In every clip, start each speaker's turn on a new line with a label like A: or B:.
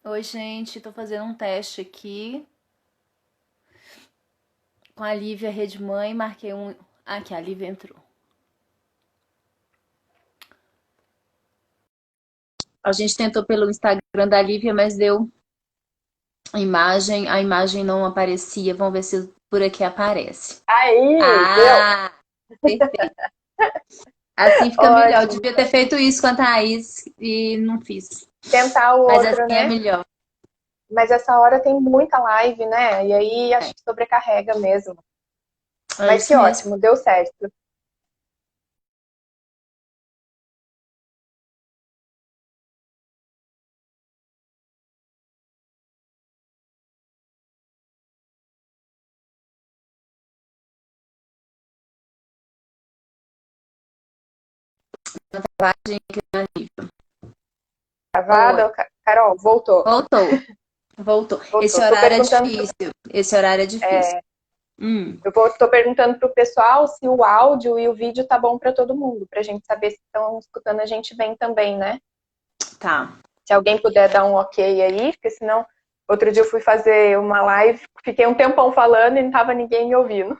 A: Oi, gente, tô fazendo um teste aqui com a Lívia Redmãe, marquei um. Aqui, a Lívia entrou. A gente tentou pelo Instagram da Lívia, mas deu a imagem não aparecia. Vamos ver se por aqui aparece.
B: Aí, deu.
A: Ah, perfeito. Assim fica melhor. Eu
B: Ótimo.
A: devia ter feito isso com a Thaís e não fiz.
B: Tentar o
A: Mas
B: outro,
A: assim é
B: né?
A: melhor.
B: Mas essa hora tem muita live, né? E aí acho que sobrecarrega mesmo.
A: É
B: Mas que
A: isso mesmo.
B: ótimo, deu certo.
A: Lavagem aqui na Lívia. Oi.
B: Gravada? Carol, voltou.
A: Voltou. Voltou. Esse
B: Voltou. Tô
A: horário é
B: perguntando,
A: difícil. Esse horário é difícil. Hum,
B: tô perguntando pro pessoal se o áudio e o vídeo tá bom para todo mundo, pra gente saber se estão escutando a gente bem também, né?
A: tá.
B: Se alguém puder dar um ok aí, porque senão outro dia eu fui fazer uma live, fiquei um tempão falando e não tava ninguém me ouvindo.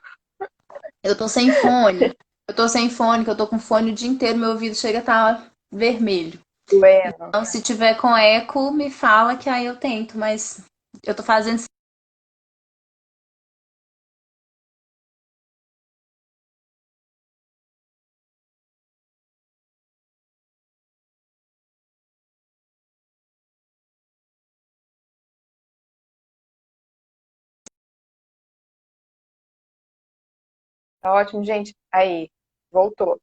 A: Eu tô sem fone. Eu tô sem fone, que eu tô com fone o dia inteiro, meu ouvido chega a estar vermelho.
B: Bueno.
A: Então, se tiver com eco, me fala que aí eu tento, mas eu tô fazendo.
B: Tá ótimo, gente. Aí, voltou.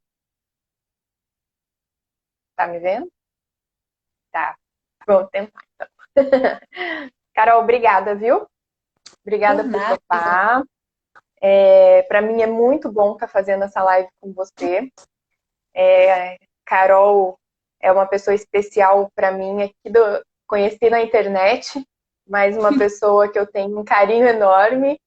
B: Tá me vendo? Tá. Vamos tentar, então. Carol, obrigada, viu?
A: Por
B: Obrigada por
A: nada.
B: topar. Para mim é muito bom estar fazendo essa live com você. Carol é uma pessoa especial para mim aqui conheci na internet, mas uma pessoa que eu tenho um carinho enorme.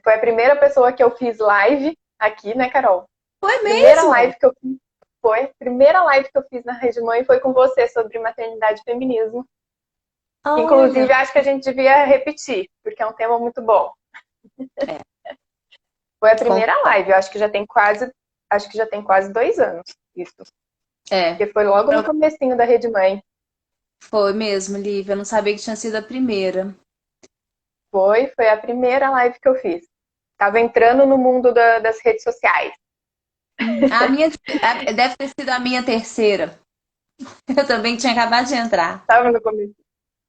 B: Foi a primeira pessoa que eu fiz live aqui, né, Carol?
A: Foi
B: Primeira
A: mesmo?
B: live que eu fiz foi, a primeira live que eu fiz na Rede Mãe foi com você sobre maternidade e feminismo.
A: Olha.
B: Inclusive, acho que a gente devia repetir, porque é um tema muito bom.
A: É,
B: Foi a primeira
A: concordo.
B: live, eu acho que já tem quase 2 anos isso.
A: É,
B: Porque foi logo no comecinho da Rede Mãe.
A: foi mesmo, Lívia. Eu não sabia que tinha sido a primeira.
B: Foi a primeira live que eu fiz. Tava entrando no mundo das redes sociais.
A: A minha deve ter sido a minha terceira. Eu também tinha acabado de entrar.
B: Tava no começo.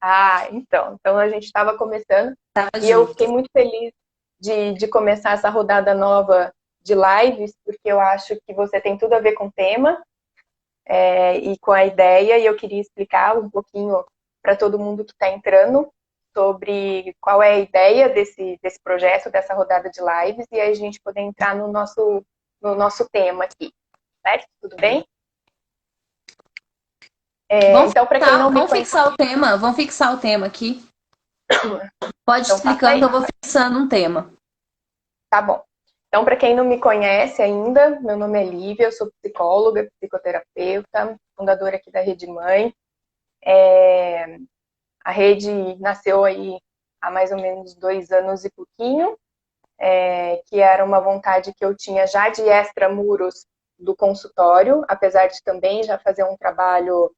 B: Ah, então. Então a gente estava começando
A: Tava
B: e eu
A: junto.
B: fiquei muito feliz de começar essa rodada nova de lives, porque eu acho que você tem tudo a ver com o tema e com a ideia, e eu queria explicar um pouquinho para todo mundo que está entrando sobre qual é a ideia desse projeto, dessa rodada de lives, e aí a gente poder entrar no nosso tema aqui, certo? Tudo bem?
A: Vamos
B: Então, para quem
A: fixar,
B: não me
A: vamos
B: conhece,
A: fixar o tema. Vamos fixar o tema aqui. Pode ir
B: então passa
A: explicando que
B: aí.
A: eu vou fixando um tema.
B: Tá bom. Então, para quem não me conhece ainda, meu nome é Lívia, eu sou psicóloga, psicoterapeuta, fundadora aqui da Rede Mãe. A rede nasceu aí há mais ou menos 2 anos e pouquinho, que era uma vontade que eu tinha já de extramuros do consultório, apesar de também já fazer um trabalho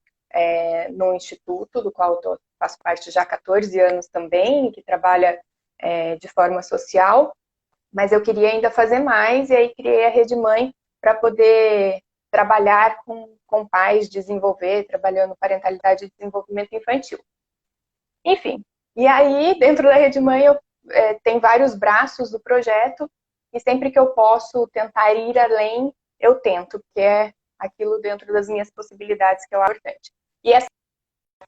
B: no instituto, do qual eu faço parte já há 14 anos também, que trabalha de forma social. Mas eu queria ainda fazer mais, e aí criei a Rede Mãe para poder trabalhar com pais, desenvolver, trabalhando parentalidade e desenvolvimento infantil. Enfim, e aí dentro da Rede Mãe tem vários braços do projeto, e sempre que eu posso tentar ir além, eu tento, porque é aquilo dentro das minhas possibilidades que eu acho importante. E essa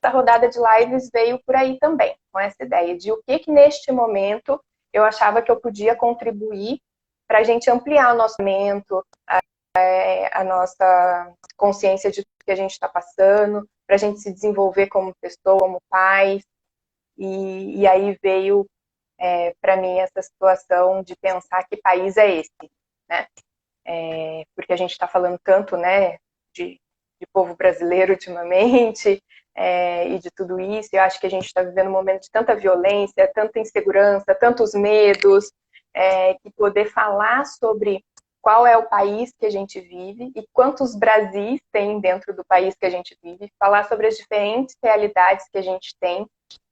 B: rodada de lives veio por aí também, com essa ideia de o que neste momento eu achava que eu podia contribuir para a gente ampliar o nosso momento, a nossa consciência de tudo que a gente está passando, para a gente se desenvolver como pessoa, como pais. E aí veio para mim essa situação de pensar que país é esse, né? Porque a gente está falando tanto, né, de povo brasileiro ultimamente, e de tudo isso. Eu acho que a gente está vivendo um momento de tanta violência, tanta insegurança, tantos medos, que poder falar sobre qual é o país que a gente vive e quantos Brasis tem dentro do país que a gente vive, falar sobre as diferentes realidades que a gente tem.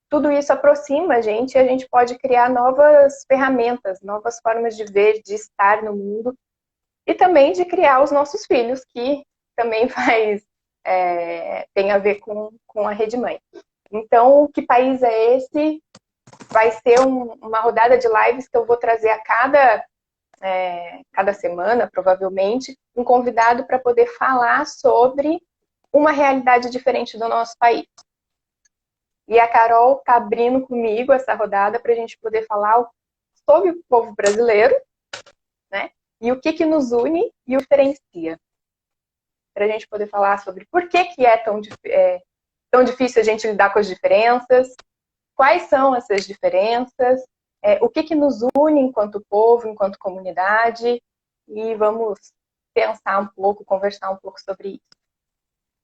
B: Tudo isso aproxima a gente e a gente pode criar novas ferramentas, novas formas de ver, de estar no mundo e também de criar os nossos filhos, que também tem a ver com a Rede Mãe. Então, que país é esse? Vai ser uma rodada de lives que eu vou trazer a cada semana, provavelmente, um convidado para poder falar sobre uma realidade diferente do nosso país. E a Carol está abrindo comigo essa rodada para a gente poder falar sobre o povo brasileiro, né? E o que nos une e o diferencia. Para a gente poder falar sobre por que é tão difícil a gente lidar com as diferenças, quais são essas diferenças, o que nos une enquanto povo, enquanto comunidade, e vamos pensar um pouco, conversar um pouco sobre isso.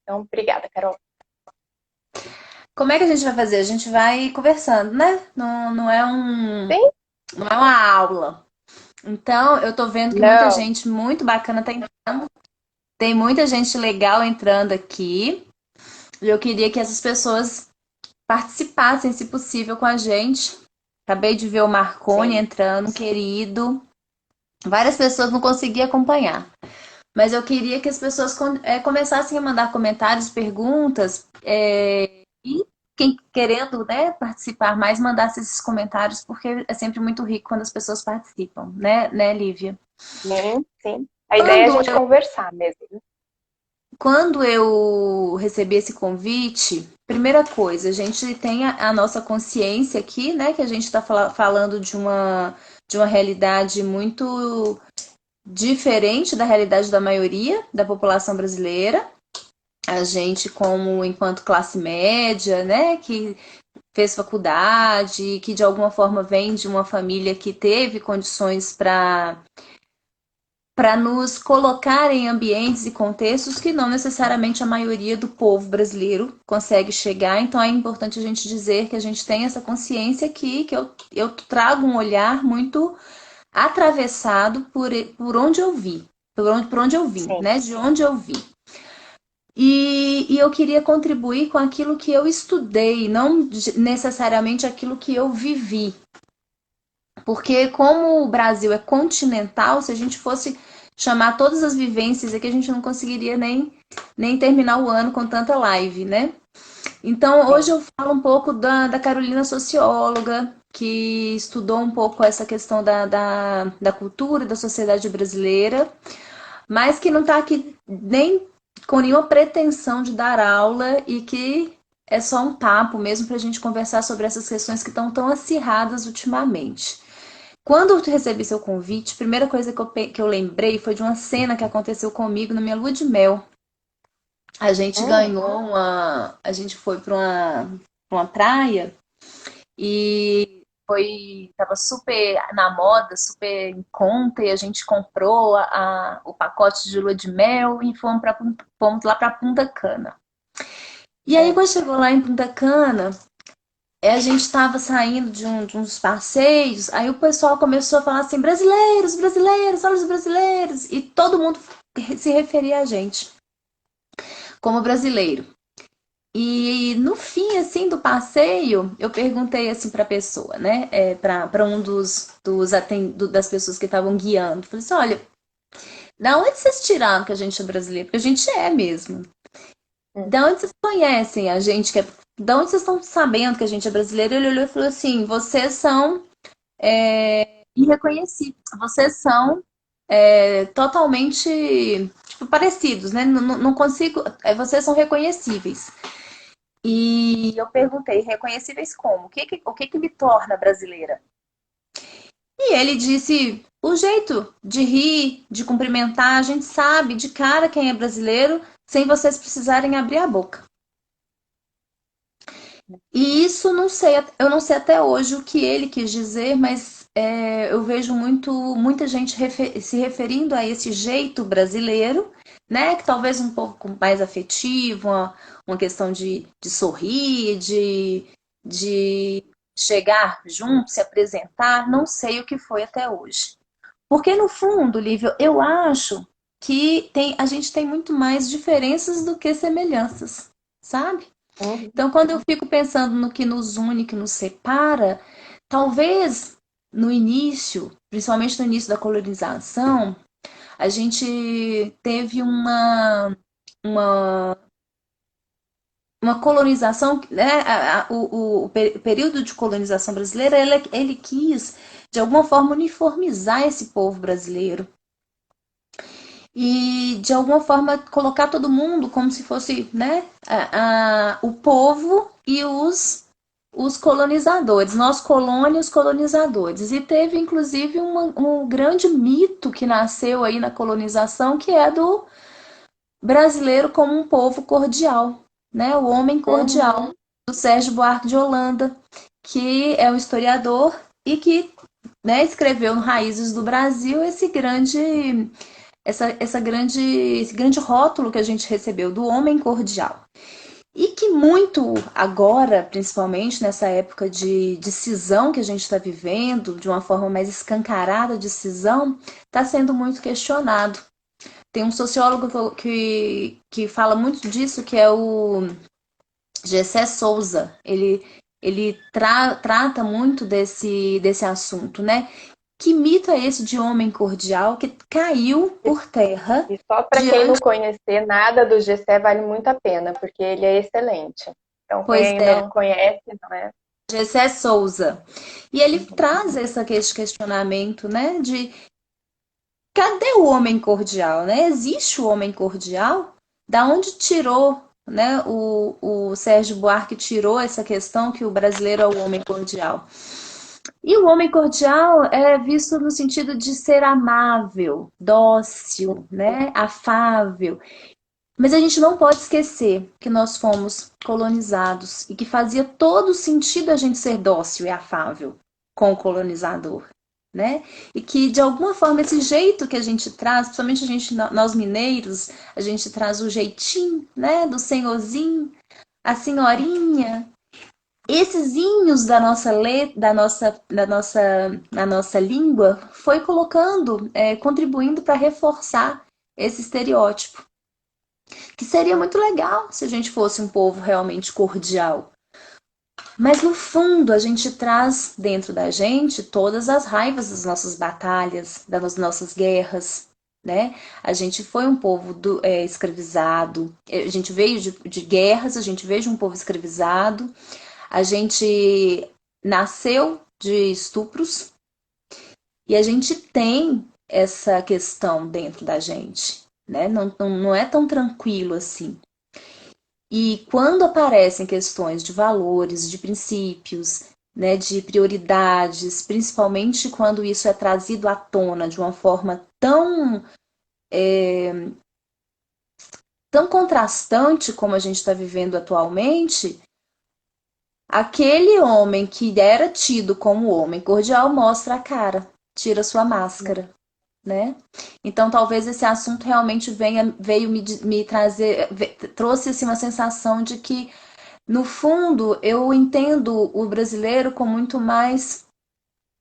B: Então, obrigada, Carol.
A: Como é que a gente vai fazer? A gente vai conversando, né? Não é não é uma aula. Então, eu tô vendo que muita gente muito bacana tá entrando. Tem muita gente legal entrando aqui. E eu queria que essas pessoas participassem, se possível, com a gente. Acabei de ver o Marconi entrando, querido. Várias pessoas não consegui acompanhar. Mas eu queria que as pessoas começassem a mandar comentários, perguntas. E quem querendo, né, participar mais, mandasse esses comentários, porque é sempre muito rico quando as pessoas participam, né, Lívia?
B: Sim. A ideia é a gente conversar mesmo.
A: Quando eu recebi esse convite, primeira coisa, a gente tem a nossa consciência aqui, né? Que a gente está falando de uma realidade muito diferente da realidade da maioria da população brasileira. A gente, enquanto classe média, né? Que fez faculdade, que de alguma forma vem de uma família que teve condições para nos colocar em ambientes e contextos que não necessariamente a maioria do povo brasileiro consegue chegar. Então é importante a gente dizer que a gente tem essa consciência aqui, que eu trago um olhar muito atravessado por onde eu vi, por onde eu vim, né? De onde eu vim. E eu queria contribuir com aquilo que eu estudei, não necessariamente aquilo que eu vivi. Porque como o Brasil é continental, se a gente fosse chamar todas as vivências aqui, a gente não conseguiria nem terminar o ano com tanta live, né? Então, hoje eu falo um pouco da Carolina socióloga, que estudou um pouco essa questão da cultura e da sociedade brasileira, mas que não está aqui nem com nenhuma pretensão de dar aula e que é só um papo mesmo para a gente conversar sobre essas questões que estão tão acirradas ultimamente. Quando eu recebi seu convite, a primeira coisa que eu lembrei foi de uma cena que aconteceu comigo na minha lua de mel. A gente ganhou a gente foi para uma praia e tava super na moda, super em conta, e a gente comprou o pacote de lua de mel e fomos lá para Punta Cana. E aí, quando chegou lá em Punta Cana, a gente estava saindo de uns passeios, aí o pessoal começou a falar assim, brasileiros, brasileiros, olha os brasileiros, e todo mundo se referia a gente como brasileiro. E no fim, assim, do passeio, eu perguntei assim para a pessoa, né, para um das pessoas que estavam guiando, falei assim, olha, da onde vocês tiraram que a gente é brasileiro? Porque a gente é mesmo. Da onde vocês conhecem a gente? Da onde vocês estão sabendo que a gente é brasileiro? Ele olhou e falou assim, vocês são irreconhecíveis. Vocês são totalmente parecidos, né? Não consigo. Vocês são reconhecíveis. E eu perguntei, reconhecíveis como? O que me torna brasileira? E ele disse, o jeito de rir, de cumprimentar, a gente sabe de cara quem é brasileiro sem vocês precisarem abrir a boca. E isso eu não sei até hoje o que ele quis dizer, mas eu vejo muita gente se referindo a esse jeito brasileiro, né? Que talvez um pouco mais afetivo, uma questão de sorrir, de chegar junto, se apresentar, não sei o que foi até hoje. Porque no fundo, Lívia, eu acho que a gente tem muito mais diferenças do que semelhanças, sabe?
B: Uhum.
A: Então, quando eu fico pensando no que nos une, que nos separa, talvez no início, principalmente no início da colonização, a gente teve uma, uma colonização, né? O período de colonização brasileira, ele quis, de alguma forma, uniformizar esse povo brasileiro. E, de alguma forma, colocar todo mundo como se fosse, né, o povo e os colonizadores, nós colônia e os colonizadores. E teve, inclusive, um grande mito que nasceu aí na colonização, que é do brasileiro como um povo cordial, né? O homem cordial,
B: Uhum.
A: do Sérgio Buarque de Holanda, que é um historiador e que, né, escreveu no Raízes do Brasil esse grande rótulo que a gente recebeu do homem cordial. E que muito agora, principalmente nessa época de cisão que a gente está vivendo, de uma forma mais escancarada de cisão, está sendo muito questionado. Tem um sociólogo que fala muito disso, que é o Gessé Souza. Ele trata muito desse assunto, né? Que mito é esse de homem cordial que caiu por terra
B: E só para quem não
A: diante.
B: conhecer, nada do Gessé vale muito a pena, porque ele é excelente. Então,
A: Pois
B: quem
A: é,
B: não conhece, não é?
A: Gessé Souza. E ele
B: Uhum.
A: traz esse questionamento, né, de cadê o homem cordial, né? Existe o homem cordial? Da onde tirou, né, o Sérgio Buarque tirou essa questão que o brasileiro é o homem cordial? E o homem cordial é visto no sentido de ser amável, dócil, né, afável. Mas a gente não pode esquecer que nós fomos colonizados e que fazia todo sentido a gente ser dócil e afável com o colonizador, né? E que de alguma forma esse jeito que a gente traz, principalmente a gente, nós mineiros, a gente traz o jeitinho, né, do senhorzinho, a senhorinha, esses inhos da nossa da nossa língua foi colocando, contribuindo para reforçar esse estereótipo. Que seria muito legal se a gente fosse um povo realmente cordial. Mas no fundo, a gente traz dentro da gente todas as raivas das nossas batalhas, das nossas guerras, né? A gente foi um povo escravizado, a gente veio de guerras, a gente veio de um povo escravizado, a gente nasceu de estupros e a gente tem essa questão dentro da gente, né? Não é tão tranquilo assim. E quando aparecem questões de valores, de princípios, né, de prioridades, principalmente quando isso é trazido à tona de uma forma tão contrastante como a gente está vivendo atualmente, aquele homem que era tido como homem cordial mostra a cara, tira sua máscara, né? Então talvez esse assunto realmente veio me trazer, trouxe assim, uma sensação de que no fundo, eu entendo o brasileiro com muito mais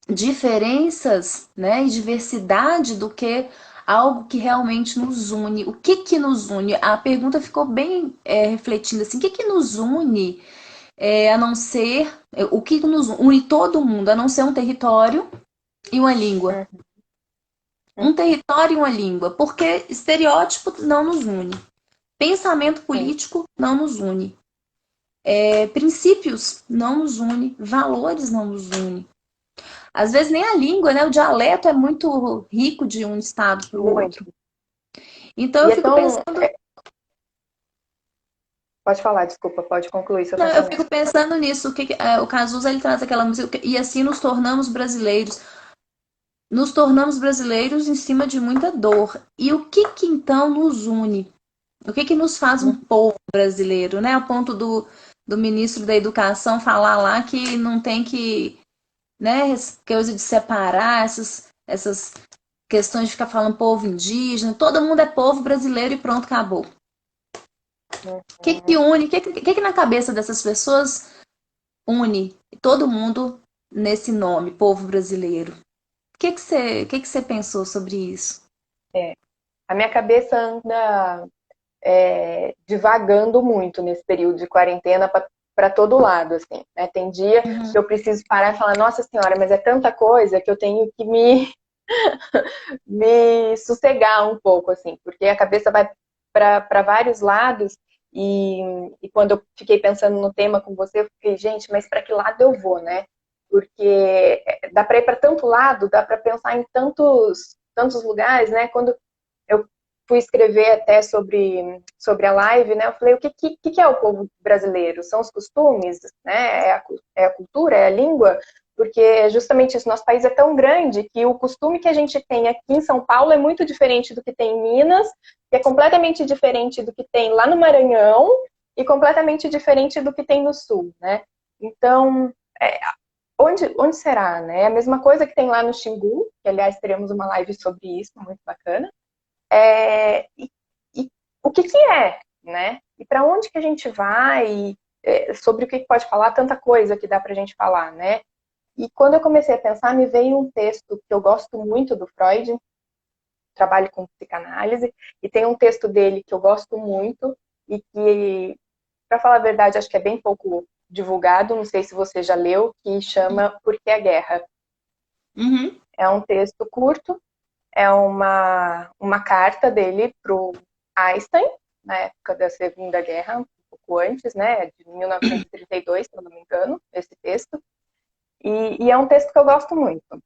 A: diferenças, né, e diversidade do que algo que realmente nos une. O que que nos une? A pergunta ficou bem refletindo assim, o que que nos une a não ser, o que nos une todo mundo, a não ser um território e uma língua.
B: Uhum.
A: Um território e uma língua, porque estereótipo não nos une. Pensamento
B: Sim.
A: político não nos une. Princípios não nos une, valores não nos une. Às vezes nem a língua, né? O dialeto é muito rico de um estado para o
B: Muito.
A: outro. Então
B: E
A: eu
B: é
A: fico
B: tão.
A: pensando,
B: Pode falar, desculpa, pode concluir seu
A: não, eu
B: pensamento.
A: fico pensando nisso. O Cazuza ele traz aquela música e assim nos tornamos brasileiros. Nos tornamos brasileiros em cima de muita dor. E o que que então nos une? O que que nos faz um povo brasileiro, né? Ao ponto do ministro da Educação falar lá que não tem que né? Essa coisa de separar essas questões de ficar falando povo indígena, todo mundo é povo brasileiro e pronto, acabou. O que une? O que na cabeça dessas pessoas une todo mundo nesse nome, povo brasileiro? O que você pensou sobre isso?
B: É, a minha cabeça anda divagando muito nesse período de quarentena para todo lado, assim, né? Tem dia que eu preciso parar e falar, nossa senhora, mas é tanta coisa que eu tenho que me sossegar um pouco, assim, porque a cabeça vai para vários lados e, e quando eu fiquei pensando no tema com você, eu fiquei, gente, mas para que lado eu vou, né? Porque dá para ir para tanto lado, dá para pensar em tantos lugares, né? Quando eu fui escrever até sobre a live, né? Eu falei, o que é o povo brasileiro? São os costumes, né? É a cultura, é a língua? Porque justamente isso, nosso país é tão grande que o costume que a gente tem aqui em São Paulo é muito diferente do que tem em Minas, que é completamente diferente do que tem lá no Maranhão e completamente diferente do que tem no Sul, né? Então, onde será, né? A mesma coisa que tem lá no Xingu, que aliás teremos uma live sobre isso, muito bacana. E o que é, né? E para onde que a gente vai? Sobre o que pode falar, tanta coisa que dá para a gente falar, né? E quando eu comecei a pensar, me veio um texto que eu gosto muito do Freud, trabalho com psicanálise, e tem um texto dele que eu gosto muito e que, para falar a verdade, acho que é bem pouco divulgado, não sei se você já leu, que chama Por que a Guerra?
A: Uhum.
B: É um texto curto, é uma carta dele para o Einstein, na época da Segunda Guerra, um pouco antes, né, de 1932, se eu não me engano, esse texto. E é um texto que eu gosto muito.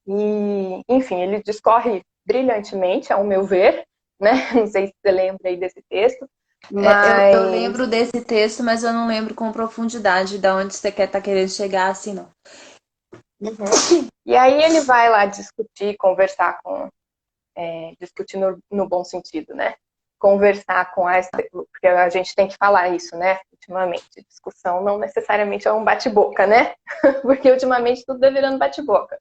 B: E, enfim, ele discorre brilhantemente, ao meu ver, né? Não sei se você lembra aí desse texto,
A: Eu
B: mas
A: lembro desse texto, mas eu não lembro com profundidade de onde você tá querendo chegar assim, não.
B: uhum. E aí ele vai lá discutir, conversar discutir no bom sentido, né? Conversar com porque a gente tem que falar isso, né? Ultimamente, discussão não necessariamente é um bate-boca, né? Porque ultimamente tudo é virando bate-boca.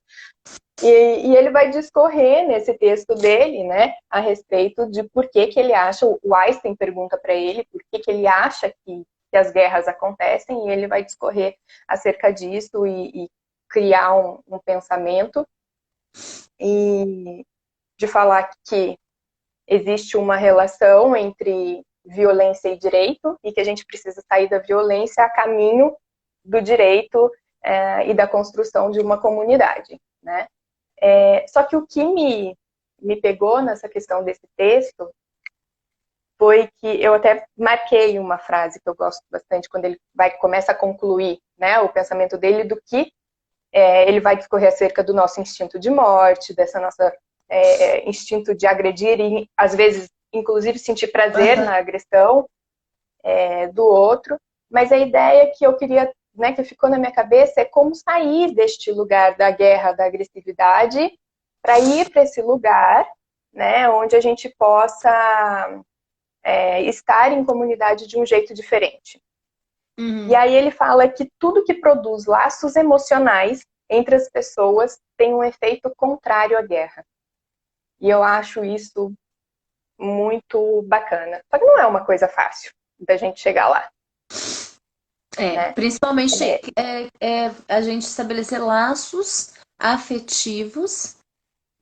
B: E ele vai discorrer nesse texto dele, né, a respeito de por que ele acha, o Einstein pergunta para ele por que ele acha que as guerras acontecem, e ele vai discorrer acerca disso e criar um pensamento e de falar que existe uma relação entre violência e direito e que a gente precisa sair da violência a caminho do direito e da construção de uma comunidade, né? Só que o que me pegou nessa questão desse texto foi que eu até marquei uma frase que eu gosto bastante quando ele começa a concluir, né, o pensamento dele do que ele vai discorrer acerca do nosso instinto de morte, dessa nossa instinto de agredir e às vezes inclusive sentir prazer na agressão do outro, mas a ideia que eu queria, né, que ficou na minha cabeça é como sair deste lugar da guerra, da agressividade, para ir para esse lugar, né, onde a gente possa estar em comunidade de um jeito diferente. E aí ele fala que tudo que produz laços emocionais entre as pessoas tem um efeito contrário à guerra. E eu acho isso muito bacana. Só que não é uma coisa fácil da gente chegar lá. Né?
A: Principalmente a gente estabelecer laços afetivos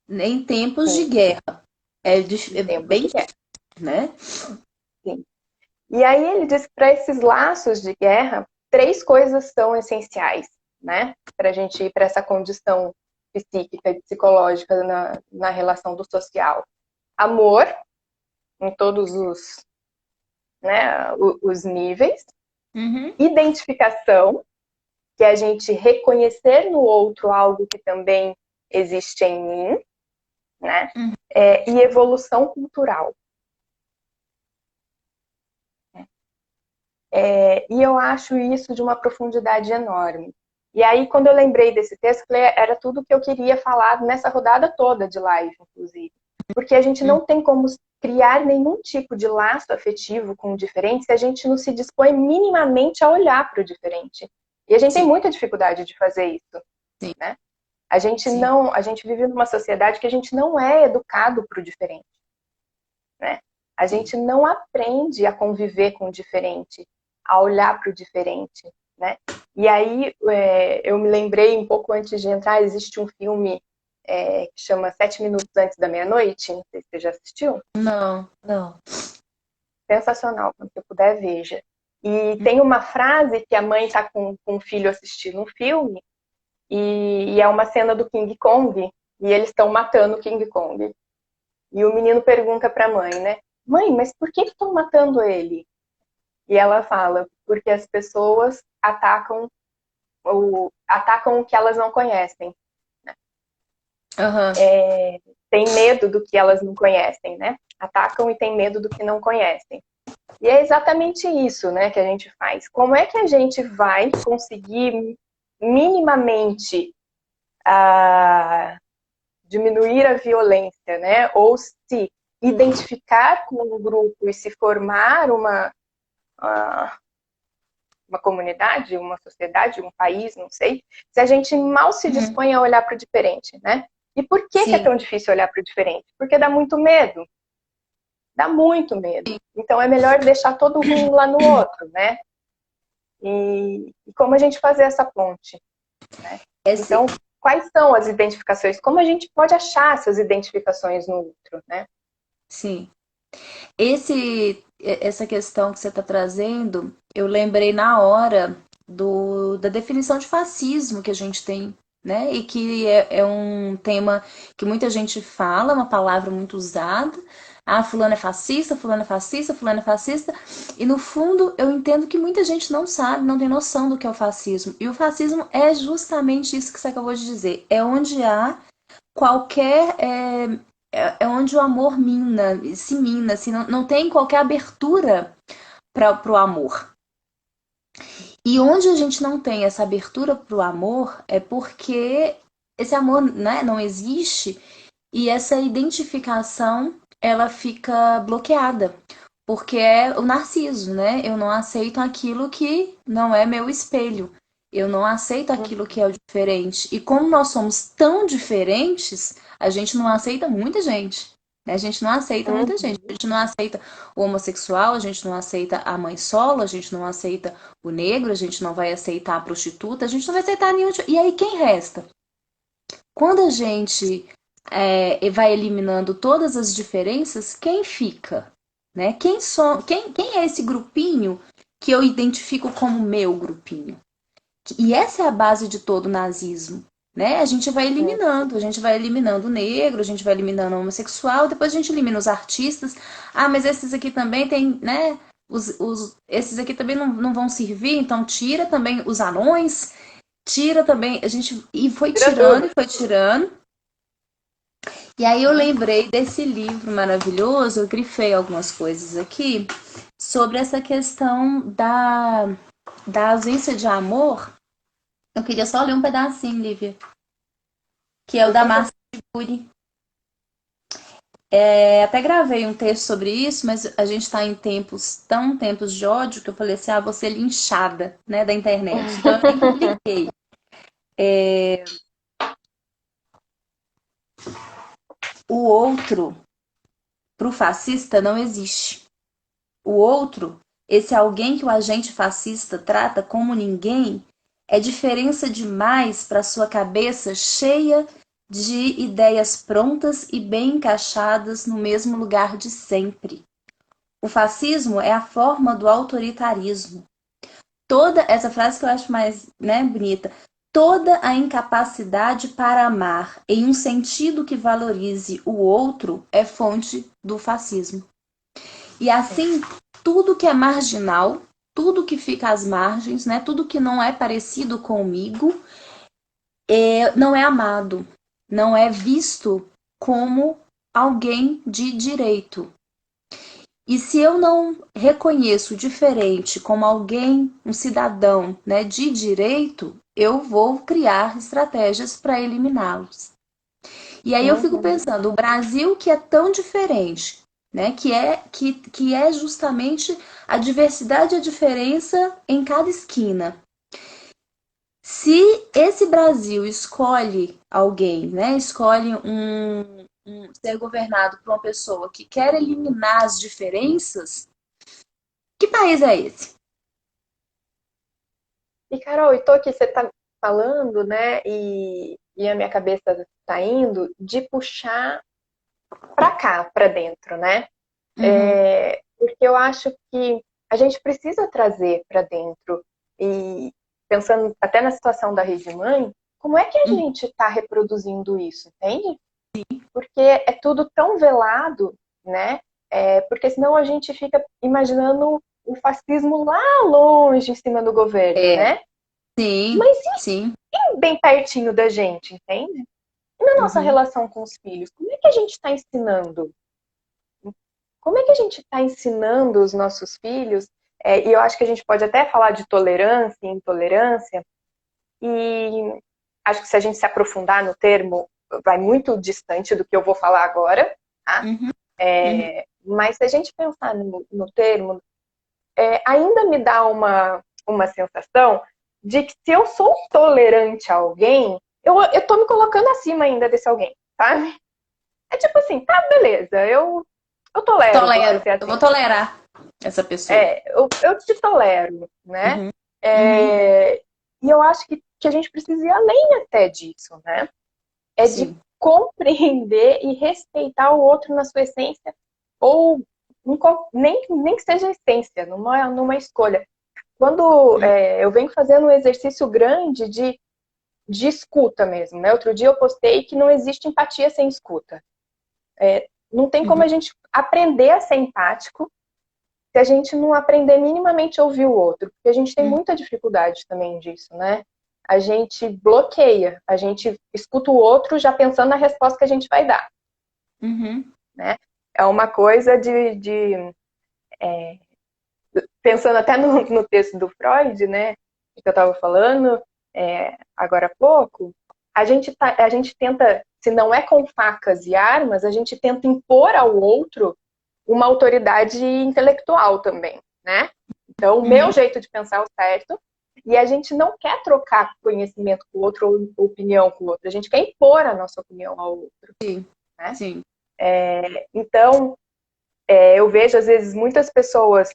A: em tempos de
B: Sim,
A: guerra. É
B: tempos
A: bem,
B: de guerra.
A: né?
B: Sim. E aí ele diz que para esses laços de guerra, 3 coisas são essenciais, né? Para a gente ir para essa condição psíquica e psicológica na relação do social. Amor, em todos os níveis.
A: Uhum.
B: Identificação, que é a gente reconhecer no outro algo que também existe em mim, né?
A: Uhum.
B: E evolução cultural. E eu acho isso de uma profundidade enorme. E aí, quando eu lembrei desse texto, era tudo que eu queria falar nessa rodada toda de live, inclusive. Porque a gente não tem como criar nenhum tipo de laço afetivo com o diferente se a gente não se dispõe minimamente a olhar para o diferente. E a gente tem muita dificuldade de fazer isso.
A: sim,
B: né? A gente
A: sim.
B: não, a gente vive numa sociedade que a gente não é educado para o diferente, né? A
A: Sim.
B: gente não aprende a conviver com o diferente, a olhar para o diferente, né? E aí eu me lembrei um pouco antes de entrar, existe um filme que chama 7 Minutos Antes da Meia-Noite, não sei se você já assistiu.
A: Não, não.
B: Sensacional, quando você puder, veja. E tem uma frase que a mãe está com o filho assistindo um filme, e é uma cena do King Kong, e eles estão matando o King Kong. E o menino pergunta para a mãe, né? Mãe, mas por que estão matando ele? E ela fala, porque as pessoas atacam o que elas não conhecem.
A: Aham.
B: Tem medo do que elas não conhecem, né? Atacam e tem medo do que não conhecem. E é exatamente isso, né, que a gente faz. Como é que a gente vai conseguir minimamente diminuir a violência, né? Ou se identificar com um grupo e se formar uma comunidade, uma sociedade, um país, não sei, se a gente mal se
A: Uhum.
B: dispõe a olhar para o diferente, né? E por que é
A: Sim.
B: tão difícil olhar para o diferente? Porque dá muito medo. Dá muito medo. Então é melhor deixar todo o ruim lá no outro, né? E como a gente fazer essa ponte, né?
A: Esse,
B: Então, quais são as identificações? Como a gente pode achar essas identificações no outro, né?
A: sim. Essa questão que você está trazendo, eu lembrei na hora da definição de fascismo que a gente tem, né? E que é um tema que muita gente fala, uma palavra muito usada. Ah, fulano é fascista, fulano é fascista, fulano é fascista. E no fundo, eu entendo que muita gente não sabe, não tem noção do que é o fascismo. E o fascismo é justamente isso que você acabou de dizer. É onde há qualquer é onde o amor mina, assim, não tem qualquer abertura para o amor. E onde a gente não tem essa abertura para o amor é porque esse amor, né, não existe e essa identificação ela fica bloqueada. Porque é o narciso, né? Eu não aceito aquilo que não é meu espelho. Eu não aceito aquilo que é o diferente. E como nós somos tão diferentes, a gente não aceita muita gente. Né? A gente não aceita muita gente. A
B: Uhum.
A: gente não aceita o homossexual, a gente não aceita a mãe solo, a gente não aceita o negro, a gente não vai aceitar a prostituta, a gente não vai aceitar nenhum. E aí quem resta? Quando a gente vai eliminando todas as diferenças, quem fica? Né? Quem é esse grupinho que eu identifico como meu grupinho? E essa é a base de todo o nazismo. Né? A gente vai eliminando o negro, a gente vai eliminando o homossexual, depois a gente elimina os artistas. Ah, mas esses aqui também tem, né? Esses aqui também não vão servir, então tira também os anões, tira também. A gente e foi
B: Tira
A: tirando e
B: tudo.
A: foi tirando. E aí eu lembrei desse livro maravilhoso, eu grifei algumas coisas aqui sobre essa questão da ausência de amor. Eu queria só ler um pedacinho, Lívia, que é o
B: Por
A: da
B: favor.
A: Marcia Cury. Até gravei um texto sobre isso, mas a gente está em tempos de ódio, que eu falei assim, vou ser linchada, né, da internet. Então eu nem publiquei. O outro, para o fascista, não existe. O outro, esse alguém que o agente fascista trata como ninguém, é diferença demais para sua cabeça cheia de ideias prontas e bem encaixadas no mesmo lugar de sempre. O fascismo é a forma do autoritarismo. Toda essa frase que eu acho mais, né, bonita. Toda a incapacidade para amar em um sentido que valorize o outro é fonte do fascismo. E assim, tudo que é marginal, tudo que fica às margens, né, tudo que não é parecido comigo, não é amado, não é visto como alguém de direito. E se eu não reconheço o diferente como alguém, um cidadão, né, de direito, eu vou criar estratégias para eliminá-los. E aí eu fico
B: Uhum.
A: pensando, o Brasil que é tão diferente, né, que é justamente a diversidade e a diferença em cada esquina. Se esse Brasil escolhe alguém, né, escolhe ser governado por uma pessoa que quer eliminar as diferenças, que país é esse?
B: E, Carol, e tô aqui, você tá falando, né? E a minha cabeça tá indo de puxar para cá, para dentro, né?
A: Uhum,
B: Porque eu acho que a gente precisa trazer para dentro, e pensando até na situação da Rede Mãe, como é que a
A: uhum,
B: gente está reproduzindo isso, entende? Porque é tudo tão velado, né? Porque senão a gente fica imaginando o fascismo lá longe em cima do governo,
A: é,
B: né?
A: sim,
B: Mas
A: sim.
B: e bem pertinho da gente, entende? E na nossa
A: Uhum,
B: relação com os filhos, como é que a gente está ensinando? Como é que a gente está ensinando os nossos filhos? E eu acho que a gente pode até falar de tolerância e intolerância, e acho que se a gente se aprofundar no termo, vai muito distante do que eu vou falar agora, tá?
A: uhum, uhum,
B: Mas se a gente pensar no termo, ainda me dá uma sensação de que se eu sou tolerante a alguém, eu tô me colocando acima ainda desse alguém, sabe? É tipo assim, tá, beleza, eu tolero você
A: tolero,
B: ser
A: eu vou
B: assim.
A: tolerar essa pessoa.
B: Eu te tolero, né?
A: Uhum, uhum,
B: E eu acho que a gente precisa ir além até disso, né? É de
A: sim.
B: compreender e respeitar o outro na sua essência, ou nem que seja essência, numa escolha. Quando eu venho fazendo um exercício grande de escuta mesmo, né? Outro dia eu postei que não existe empatia sem escuta. Não tem como
A: Uhum,
B: a gente aprender a ser empático se a gente não aprender minimamente a ouvir o outro, porque a gente tem
A: uhum,
B: muita dificuldade também disso, né? A gente bloqueia, a gente escuta o outro já pensando na resposta que a gente vai dar,
A: uhum,
B: né? É uma coisa pensando até no texto do Freud, né, que eu estava falando agora há pouco, a gente tenta, se não é com facas e armas, a gente tenta impor ao outro uma autoridade intelectual também, né? Então, o meu
A: uhum,
B: jeito de pensar é o certo, e a gente não quer trocar conhecimento com o outro ou opinião com o outro, a gente quer impor a nossa opinião ao outro,
A: sim,
B: né?
A: sim.
B: Então, eu vejo às vezes muitas pessoas,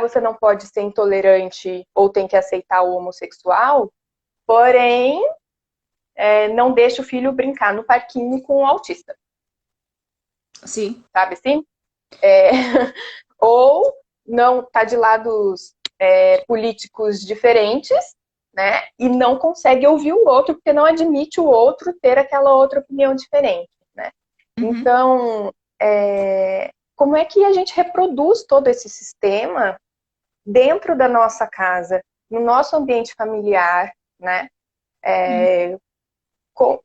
B: você não pode ser intolerante ou tem que aceitar o homossexual, porém, não deixa o filho brincar no parquinho com o autista,
A: Sim.
B: sabe assim? É, ou não está de lados políticos diferentes, né? E não consegue ouvir o outro porque não admite o outro ter aquela outra opinião diferente, né?
A: Uhum,
B: Então, como é que a gente reproduz todo esse sistema dentro da nossa casa, no nosso ambiente familiar, né?
A: uhum,
B: Co-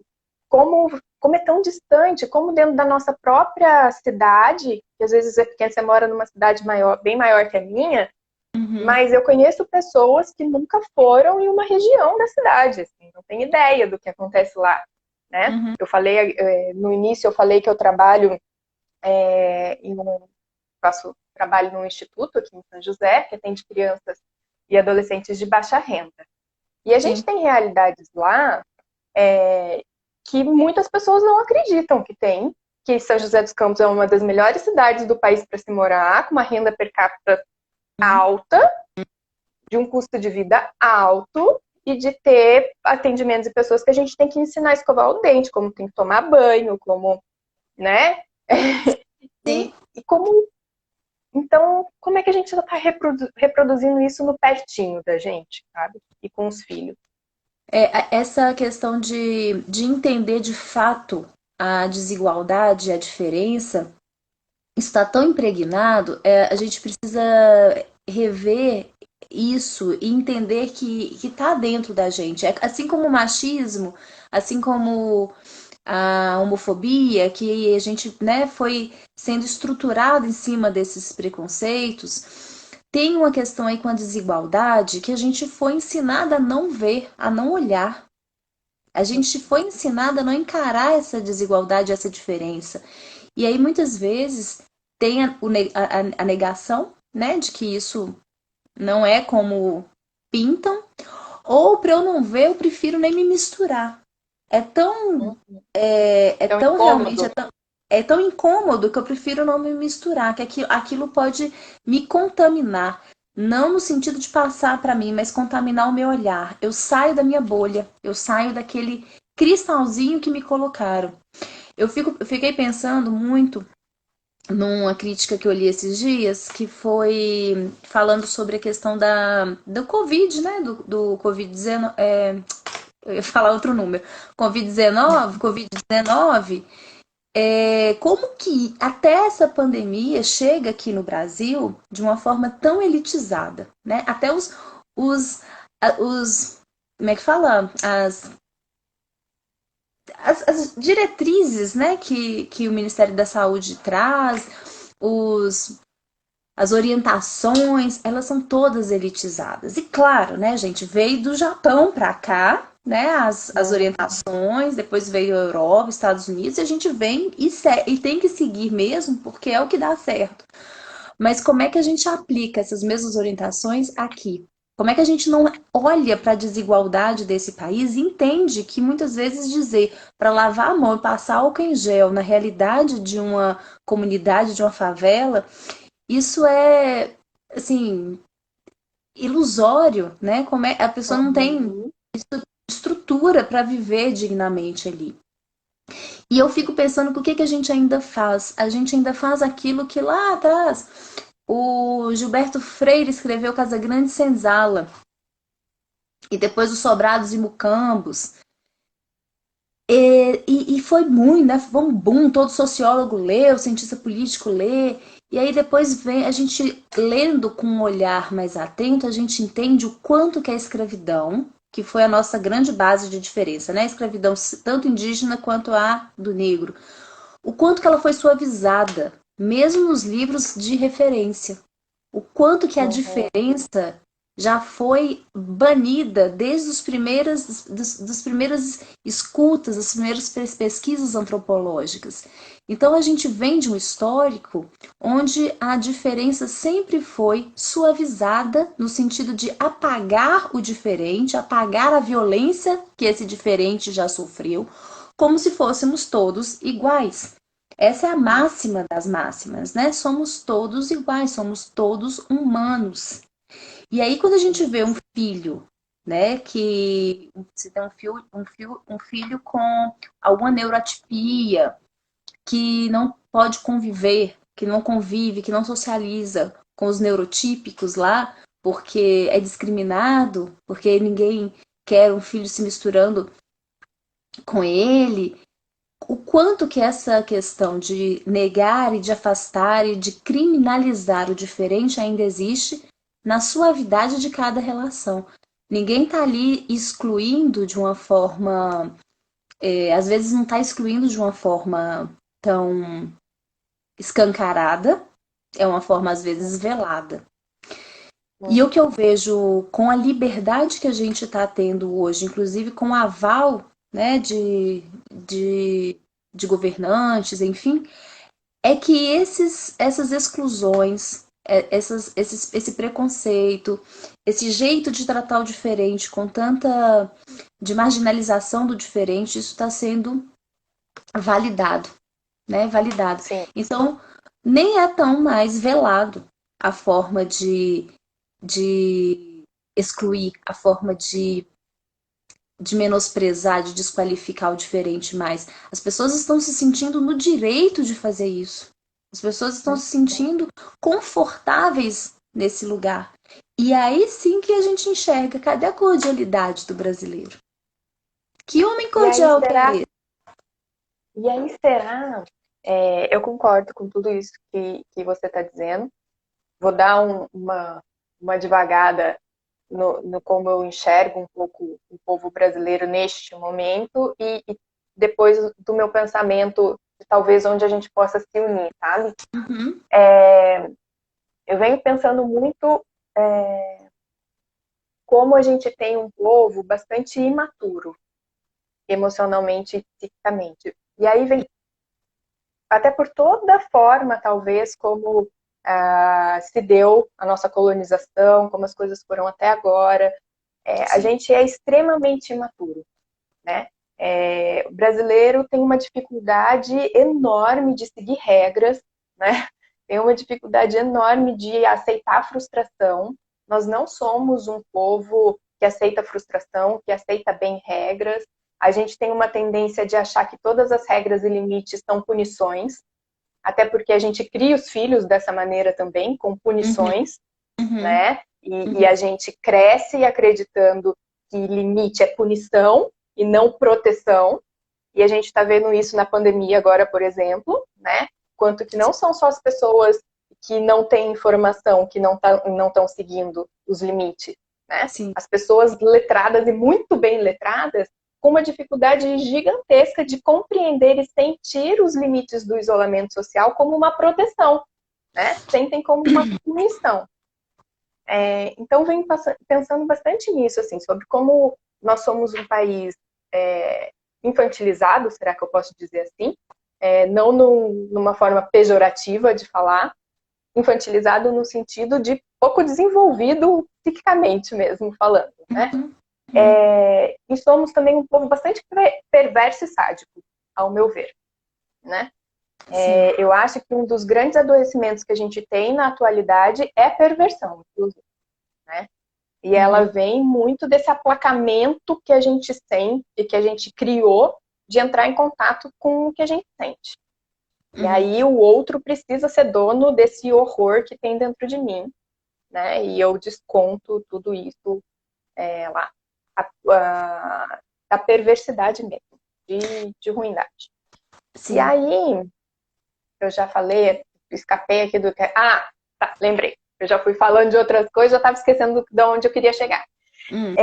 B: como é tão distante, como dentro da nossa própria cidade, que às vezes é porque você mora numa cidade maior, bem maior que a minha,
A: uhum,
B: mas eu conheço pessoas que nunca foram em uma região da cidade, assim, não tem ideia do que acontece lá, né?
A: uhum,
B: Eu falei, no início eu falei que eu trabalho faço trabalho num instituto aqui em São José, que atende crianças e adolescentes de baixa renda. E a gente
A: sim.
B: tem realidades lá que muitas pessoas não acreditam que tem, que São José dos Campos é uma das melhores cidades do país para se morar, com uma renda per capita
A: Uhum,
B: alta, de um custo de vida alto e de ter atendimentos de pessoas que a gente tem que ensinar a escovar o dente, como tem que tomar banho, como, né?
A: sim.
B: E como então, como é que a gente está reproduzindo isso no pertinho da gente, sabe? E com os filhos.
A: Essa questão de entender de fato a desigualdade, a diferença, está tão impregnado, a gente precisa rever isso e entender que está dentro da gente. Assim como o machismo, assim como a homofobia, que a gente, né, foi sendo estruturado em cima desses preconceitos, tem uma questão aí com a desigualdade que a gente foi ensinada a não ver, a não olhar. A gente foi ensinada a não encarar essa desigualdade, essa diferença. E aí, muitas vezes, tem a negação, né, de que isso não é como pintam, Ou para eu não ver, eu prefiro nem me misturar. É tão,
B: Uhum.
A: é
B: Tão
A: tão realmente,
B: incômodo.
A: é tão incômodo que eu prefiro não me misturar, que aquilo pode me contaminar. Não no sentido de passar para mim, mas contaminar o meu olhar. Eu saio da minha bolha, eu saio daquele cristalzinho que me colocaram. Eu fiquei pensando muito numa crítica que eu li esses dias, que foi falando sobre a questão do Covid, né? Do Covid-19. Eu ia falar outro número. Covid-19, como que até essa pandemia chega aqui no Brasil de uma forma tão elitizada, né? Até os, os como é que fala? As diretrizes, né, que o Ministério da Saúde traz, os, as orientações, elas são todas elitizadas. E claro, né, gente, veio do Japão para cá, né, as orientações, depois veio a Europa, Estados Unidos, e a gente vem e tem que seguir mesmo, porque é o que dá certo. Mas como é que a gente aplica essas mesmas orientações aqui? Como é que a gente não olha para a desigualdade desse país e entende que muitas vezes dizer para lavar a mão e passar álcool em gel na realidade de uma comunidade, de uma favela, isso é, assim, ilusório, né? Como é, a pessoa não tem
B: Uhum.
A: estrutura para viver dignamente ali. E eu fico pensando por que a gente ainda faz? A gente ainda faz aquilo que lá atrás o Gilberto Freire escreveu Casagrande Senzala, e depois os Sobrados e Mucambos. E foi muito, né? Foi um boom, todo sociólogo lê, o cientista político lê, e aí depois vem a gente lendo com um olhar mais atento, a gente entende o quanto que a escravidão, que foi a nossa grande base de diferença, né? A escravidão tanto indígena quanto a do negro, o quanto que ela foi suavizada, mesmo nos livros de referência. O quanto que a
B: Uhum.
A: diferença já foi banida desde dos primeiras escutas, das primeiras pesquisas antropológicas. Então a gente vem de um histórico onde a diferença sempre foi suavizada no sentido de apagar o diferente, apagar a violência que esse diferente já sofreu, como se fôssemos todos iguais. Essa é a máxima das máximas, né? Somos todos iguais, somos todos humanos. E aí, quando a gente vê um filho, né, que se tem um filho com alguma neuroatipia, que não pode conviver, que não convive, que não socializa com os neurotípicos lá, porque é discriminado, porque ninguém quer um filho se misturando com ele, o quanto que essa questão de negar e de afastar e de criminalizar o diferente ainda existe na suavidade de cada relação. Ninguém está ali excluindo de uma forma, às vezes não está excluindo de uma forma tão escancarada, é uma forma às vezes velada. E o que eu vejo com a liberdade que a gente está tendo hoje, inclusive com o aval, né, de, de governantes, enfim, é que essas exclusões, esse preconceito, esse jeito de tratar o diferente com tanta de marginalização do diferente, isso está sendo validado, né? Validado.
B: Sim.
A: Então, nem é tão mais velado a forma de excluir, a forma de menosprezar, de desqualificar o diferente mais. As pessoas estão se sentindo no direito de fazer isso. As pessoas estão se sentindo confortáveis nesse lugar. E aí sim que a gente enxerga, cadê a cordialidade do brasileiro? Que homem
B: E aí
A: cordial que é
B: será?
A: esse?
B: E aí será? Eu concordo com tudo isso que você está dizendo. Vou dar uma devagada no como eu enxergo um pouco o povo brasileiro neste momento e depois do meu pensamento, talvez onde a gente possa se unir, sabe?
A: Uhum,
B: Eu venho pensando muito como a gente tem um povo bastante imaturo, emocionalmente e psicamente. E aí vem, até por toda a forma, talvez, como se deu a nossa colonização, como as coisas foram até agora. A gente é extremamente imaturo, né? O brasileiro tem uma dificuldade enorme de seguir regras, né? Tem uma dificuldade enorme de aceitar a frustração. Nós não somos um povo que aceita frustração, que aceita bem regras. A gente tem uma tendência de achar que todas as regras e limites são punições, até porque a gente cria os filhos dessa maneira também, com
A: Uhum,
B: punições,
A: uhum,
B: né? E
A: uhum,
B: a gente cresce acreditando que limite é punição e não proteção. E a gente está vendo isso na pandemia agora, por exemplo, né? Quanto que não são só as pessoas que não têm informação, que não estão seguindo os limites, né?
A: sim.
B: As pessoas letradas e muito bem letradas com uma dificuldade gigantesca de compreender e sentir os limites do isolamento social como uma proteção, né? Sentem como uma punição. Então, venho pensando bastante nisso, assim, sobre como nós somos um país infantilizado, será que eu posso dizer assim? Não numa forma pejorativa de falar, infantilizado no sentido de pouco desenvolvido psiquicamente mesmo, falando, né?
A: Uhum, uhum,
B: E somos também um povo bastante perverso e sádico, ao meu ver, né?
A: sim.
B: Eu acho que um dos grandes adoecimentos que a gente tem na atualidade é perversão, inclusive, né? E ela
A: Uhum,
B: vem muito desse aplacamento que a gente sente, que a gente criou, de entrar em contato com o que a gente sente. E
A: uhum,
B: aí o outro precisa ser dono desse horror que tem dentro de mim, né? E eu desconto tudo isso lá. A perversidade mesmo, de ruindade. E
A: sim.
B: aí, eu já falei, escapei aqui do que. Ah, tá, lembrei. Eu já fui falando de outras coisas, já estava esquecendo de onde eu queria chegar.
A: Hum,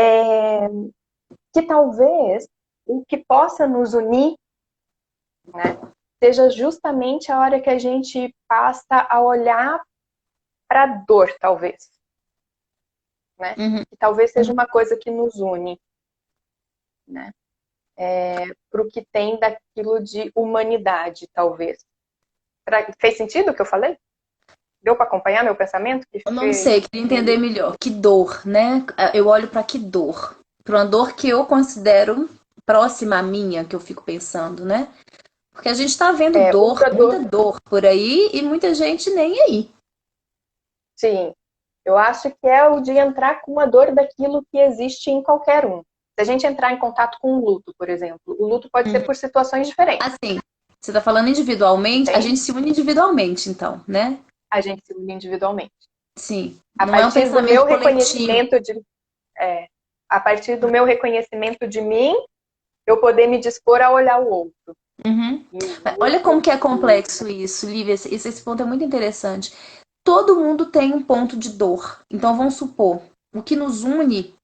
B: Que talvez o que possa nos unir, né, seja justamente a hora que a gente passa a olhar para a dor, talvez, né?
A: uhum,
B: Que talvez seja
A: uhum.
B: uma coisa que nos une, né? Para o que tem daquilo de humanidade, talvez. Fez sentido o que eu falei? Deu para acompanhar meu pensamento?
A: Eu não sei, queria entender melhor. Que dor, né? Eu olho para que dor? Para uma dor que eu considero próxima à minha, que eu fico pensando, né? Porque a gente tá vendo dor,
B: Outra
A: muita
B: dor,
A: dor por aí e muita gente nem aí.
B: sim. Eu acho que é o de entrar com a dor daquilo que existe em qualquer um. Se a gente entrar em contato com o luto, por exemplo, o luto pode ser
A: Uhum.
B: por situações diferentes,
A: Assim, você tá falando individualmente, a
B: entende?
A: gente se une individualmente, então, né?
B: A gente se une individualmente.
A: Sim.
B: A
A: Não é um
B: partir do
A: pensamento
B: meu
A: coletivo.
B: reconhecimento é, a partir do meu reconhecimento de mim, eu poder me dispor a olhar o outro.
A: Uhum.
B: E o
A: Olha como
B: outro,
A: que é complexo isso, Lívia. Esse ponto é muito interessante. Todo mundo tem um ponto de dor. Então, vamos supor, o que nos une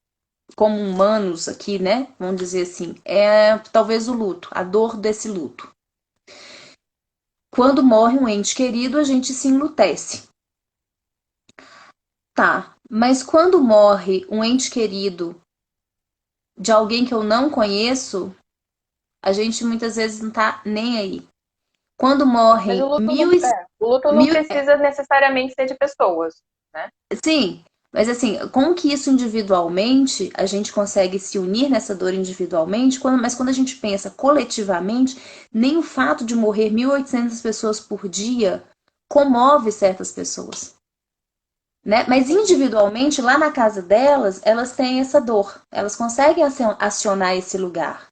A: como humanos aqui, né? Vamos dizer assim, é talvez o luto, a dor desse luto. Quando morre um ente querido, a gente se enlutece. Tá, mas quando morre um ente querido de alguém que eu não conheço, a gente muitas vezes não tá nem aí. Quando
B: mas
A: morrem mil,
B: o luto não
A: mil,
B: precisa necessariamente ser de pessoas, né?
A: sim, mas assim, como que isso individualmente a gente consegue se unir nessa dor individualmente, mas quando a gente pensa coletivamente, nem o fato de morrer 1.800 pessoas por dia comove certas pessoas, né? Mas
B: Sim,
A: individualmente, lá na casa delas, elas têm essa dor, elas conseguem acionar esse lugar.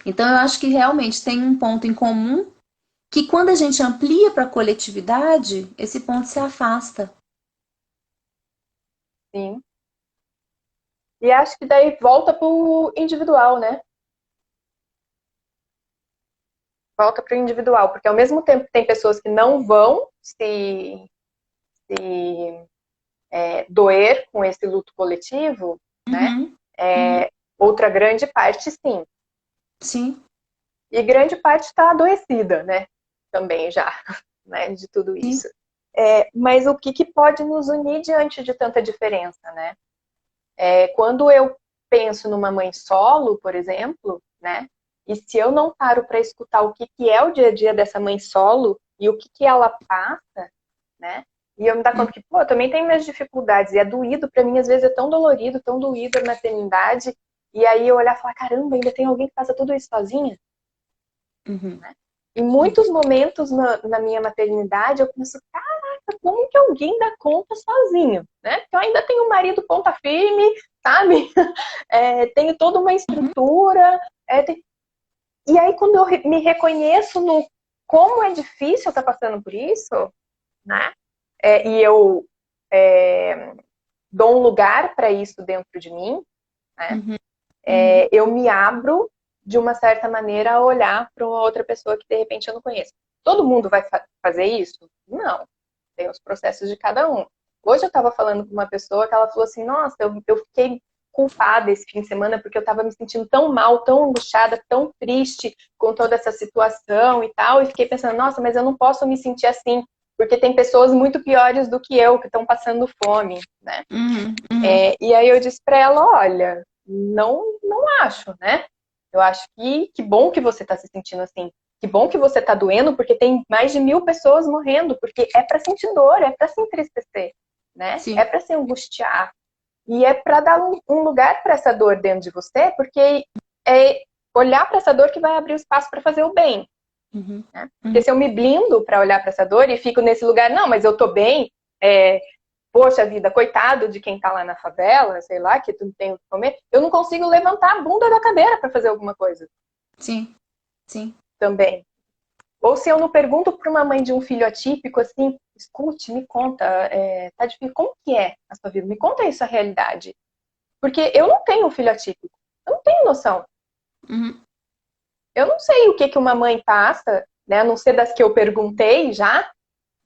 A: Então eu acho que realmente tem um ponto em comum que quando a gente amplia para a coletividade, esse ponto se afasta.
B: sim. E acho que daí volta pro individual, né? Volta pro individual, porque ao mesmo tempo que tem pessoas que não vão se doer com esse luto coletivo, né?
A: Uhum, uhum,
B: Outra grande parte, sim.
A: sim,
B: E grande parte está adoecida, né? Também já, né? De tudo
A: sim.
B: isso. Mas o que pode nos unir diante de tanta diferença, né? Quando eu penso numa mãe solo, por exemplo, né? E se eu não paro para escutar o que é o dia a dia dessa mãe solo e o que ela passa, né? E eu me dar conta que, pô, eu também tenho minhas dificuldades. E é doído pra mim, às vezes é tão doído a maternidade. E aí eu olhar e falar, caramba, ainda tem alguém que faça tudo isso sozinha?
A: Uhum.
B: Em muitos momentos na minha maternidade, eu penso, caraca, como que alguém dá conta sozinho, né? Porque eu ainda tenho um marido ponta firme, sabe? Tenho toda uma
A: Uhum.
B: estrutura. E aí, quando eu me reconheço no como é difícil estar passando por isso, né? E eu dou um lugar para isso dentro de mim, né?
A: Uhum. Uhum.
B: Eu me abro de uma certa maneira a olhar para uma outra pessoa que de repente eu não conheço. Todo mundo vai fazer isso? Não. Tem os processos de cada um. Hoje eu estava falando com uma pessoa que ela falou assim, nossa, eu fiquei culpada esse fim de semana porque eu estava me sentindo tão mal, tão angustiada, tão triste com toda essa situação e tal, e fiquei pensando, nossa, mas eu não posso me sentir assim, porque tem pessoas muito piores do que eu que estão passando fome, né?
A: Uhum. Uhum.
B: E aí eu disse para ela, olha, não acho, né? Eu acho que bom que você está se sentindo assim. Que bom que você está doendo, porque tem mais de 1.000 pessoas morrendo, porque é para sentir dor, é para se entristecer, né? É
A: Sim.
B: para se angustiar. E é para dar um lugar para essa dor dentro de você, porque é olhar para essa dor que vai abrir o espaço para fazer o bem.
A: Uhum.
B: Né? Porque
A: Uhum.
B: se eu me blindo para olhar para essa dor e fico nesse lugar, não, mas eu tô bem, poxa vida, coitado de quem tá lá na favela, sei lá, que tu não tem o que comer, eu não consigo levantar a bunda da cadeira para fazer alguma coisa
A: Sim. Sim.
B: também. Ou se eu não pergunto para uma mãe de um filho atípico, assim, escute, me conta, tá difícil, como que é a sua vida? Me conta isso, a realidade. Porque eu não tenho um filho atípico, eu não tenho noção.
A: Uhum.
B: Eu não sei o que que uma mãe passa, né, a não ser das que eu perguntei já,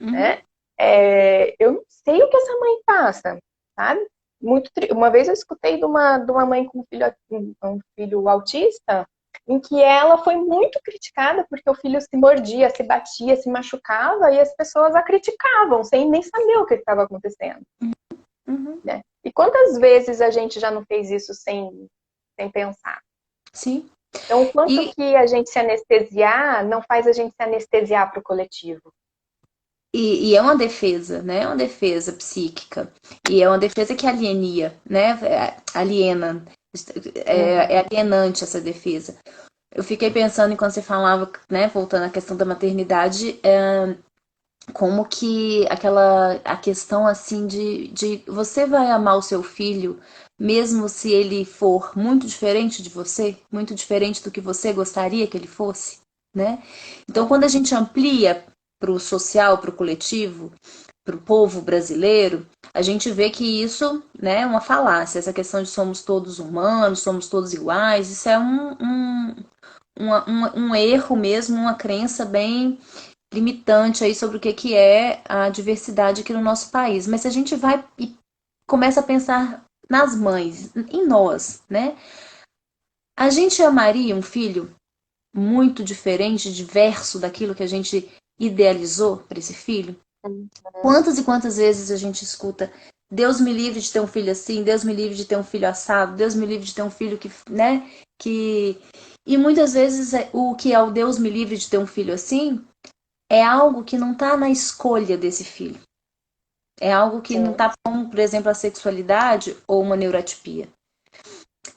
A: Uhum.
B: né? Eu não sei o que essa mãe passa, sabe? Uma vez eu escutei de uma mãe com um filho autista, em que ela foi muito criticada porque o filho se mordia, se batia, se machucava e as pessoas a criticavam sem nem saber o que estava acontecendo,
A: Uhum.
B: né? E quantas vezes a gente já não fez isso sem pensar?
A: Sim.
B: Então, o quanto
A: E,
B: que a gente se anestesiar não faz a gente se anestesiar para o coletivo.
A: e é uma defesa, né? É uma defesa psíquica. E é uma defesa que alienia, né? Aliena. É
B: Uhum.
A: alienante essa defesa. Eu fiquei pensando enquanto você falava, né? Voltando à questão da maternidade, como que a questão assim de você vai amar o seu filho mesmo se ele for muito diferente de você, muito diferente do que você gostaria que ele fosse, né? Então, quando a gente amplia para o social, para o coletivo, para o povo brasileiro, a gente vê que isso, né, é uma falácia. Essa questão de somos todos humanos, somos todos iguais, isso é um erro mesmo, uma crença bem limitante aí sobre o que é a diversidade aqui no nosso país. Mas se a gente vai e começa a pensar nas mães, em nós, né? A gente amaria um filho muito diferente, diverso daquilo que a gente idealizou para esse filho? Quantas e quantas vezes a gente escuta Deus me livre de ter um filho assim, Deus me livre de ter um filho assado, Deus me livre de ter um filho que, né, que... E muitas vezes o que é o Deus me livre de ter um filho assim é algo que não está na escolha desse filho. É algo que não
B: Sim.
A: está com, por exemplo, a sexualidade ou uma neurotipia.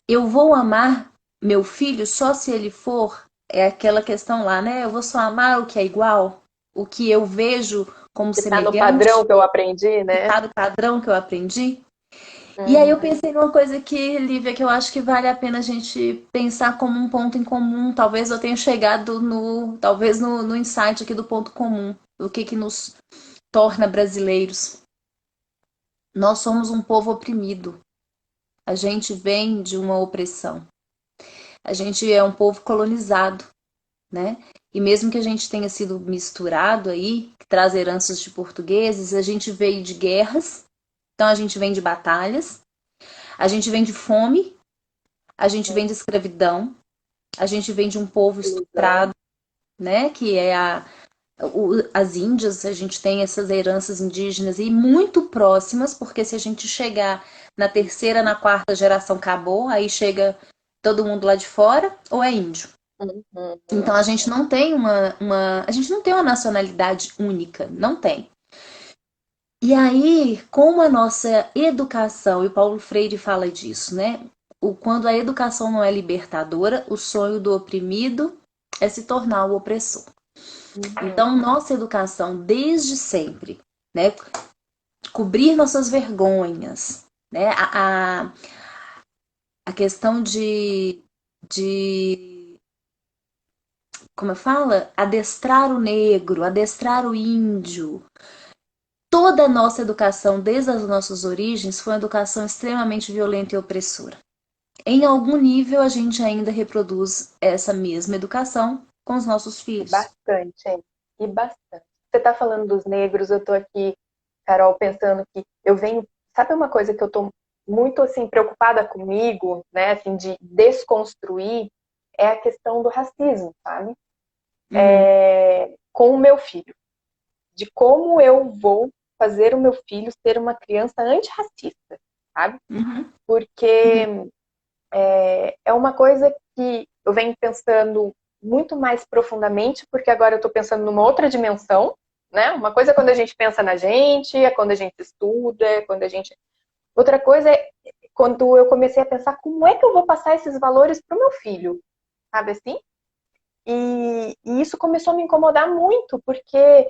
A: Eu vou amar meu filho só se ele for, é aquela questão lá, né? Eu vou só amar o que é igual, o que eu vejo como
B: Que tá no
A: semelhante,
B: padrão que eu aprendi,
A: que
B: né?
A: está no padrão que eu aprendi. E aí eu
B: Uhum.
A: pensei numa coisa aqui, Lívia, que eu acho que vale a pena a gente pensar como um ponto em comum. Talvez eu tenha chegado talvez no insight aqui do ponto comum, o que nos torna brasileiros. Nós somos um povo oprimido. A gente vem de uma opressão. A gente é um povo colonizado, né? E mesmo que a gente tenha sido misturado aí, que traz heranças de portugueses, a gente veio de guerras, então a gente vem de batalhas, a gente vem de fome, a gente vem de escravidão, a gente vem de um povo
B: Ilusão.
A: estuprado, né? Que é as Índias, a gente tem essas heranças indígenas e muito próximas, porque se a gente chegar na terceira, na quarta geração, acabou, aí chega todo mundo lá de fora, ou é índio.
B: Uhum.
A: Então a gente não tem a gente não tem uma nacionalidade única, não tem. E aí, como a nossa educação, e o Paulo Freire fala disso, né? Quando a educação não é libertadora, o sonho do oprimido é se tornar o opressor.
B: Uhum.
A: Então, nossa educação, desde sempre, né? Cobrir nossas vergonhas, né? A questão de como eu falo? Adestrar o negro, adestrar o índio. Toda a nossa educação, desde as nossas origens, foi uma educação extremamente violenta e opressora. Em algum nível, a gente ainda reproduz essa mesma educação com os nossos
B: E
A: filhos.
B: bastante, hein? E bastante. Você está falando dos negros, eu estou aqui, Carol, pensando que eu venho. Sabe uma coisa que eu estou muito assim preocupada comigo, né? Assim, de desconstruir, é a questão do racismo, sabe?
A: Uhum,
B: Com o meu filho. De como eu vou fazer o meu filho ser uma criança antirracista, sabe?
A: uhum, uhum,
B: Porque é uma coisa que eu venho pensando muito mais profundamente, porque agora eu estou pensando numa outra dimensão, né? Uma coisa é quando a gente pensa na gente, é quando a gente estuda, é quando a gente. Outra coisa é quando eu comecei a pensar como é que eu vou passar esses valores para o meu filho, sabe assim? E isso começou a me incomodar muito, porque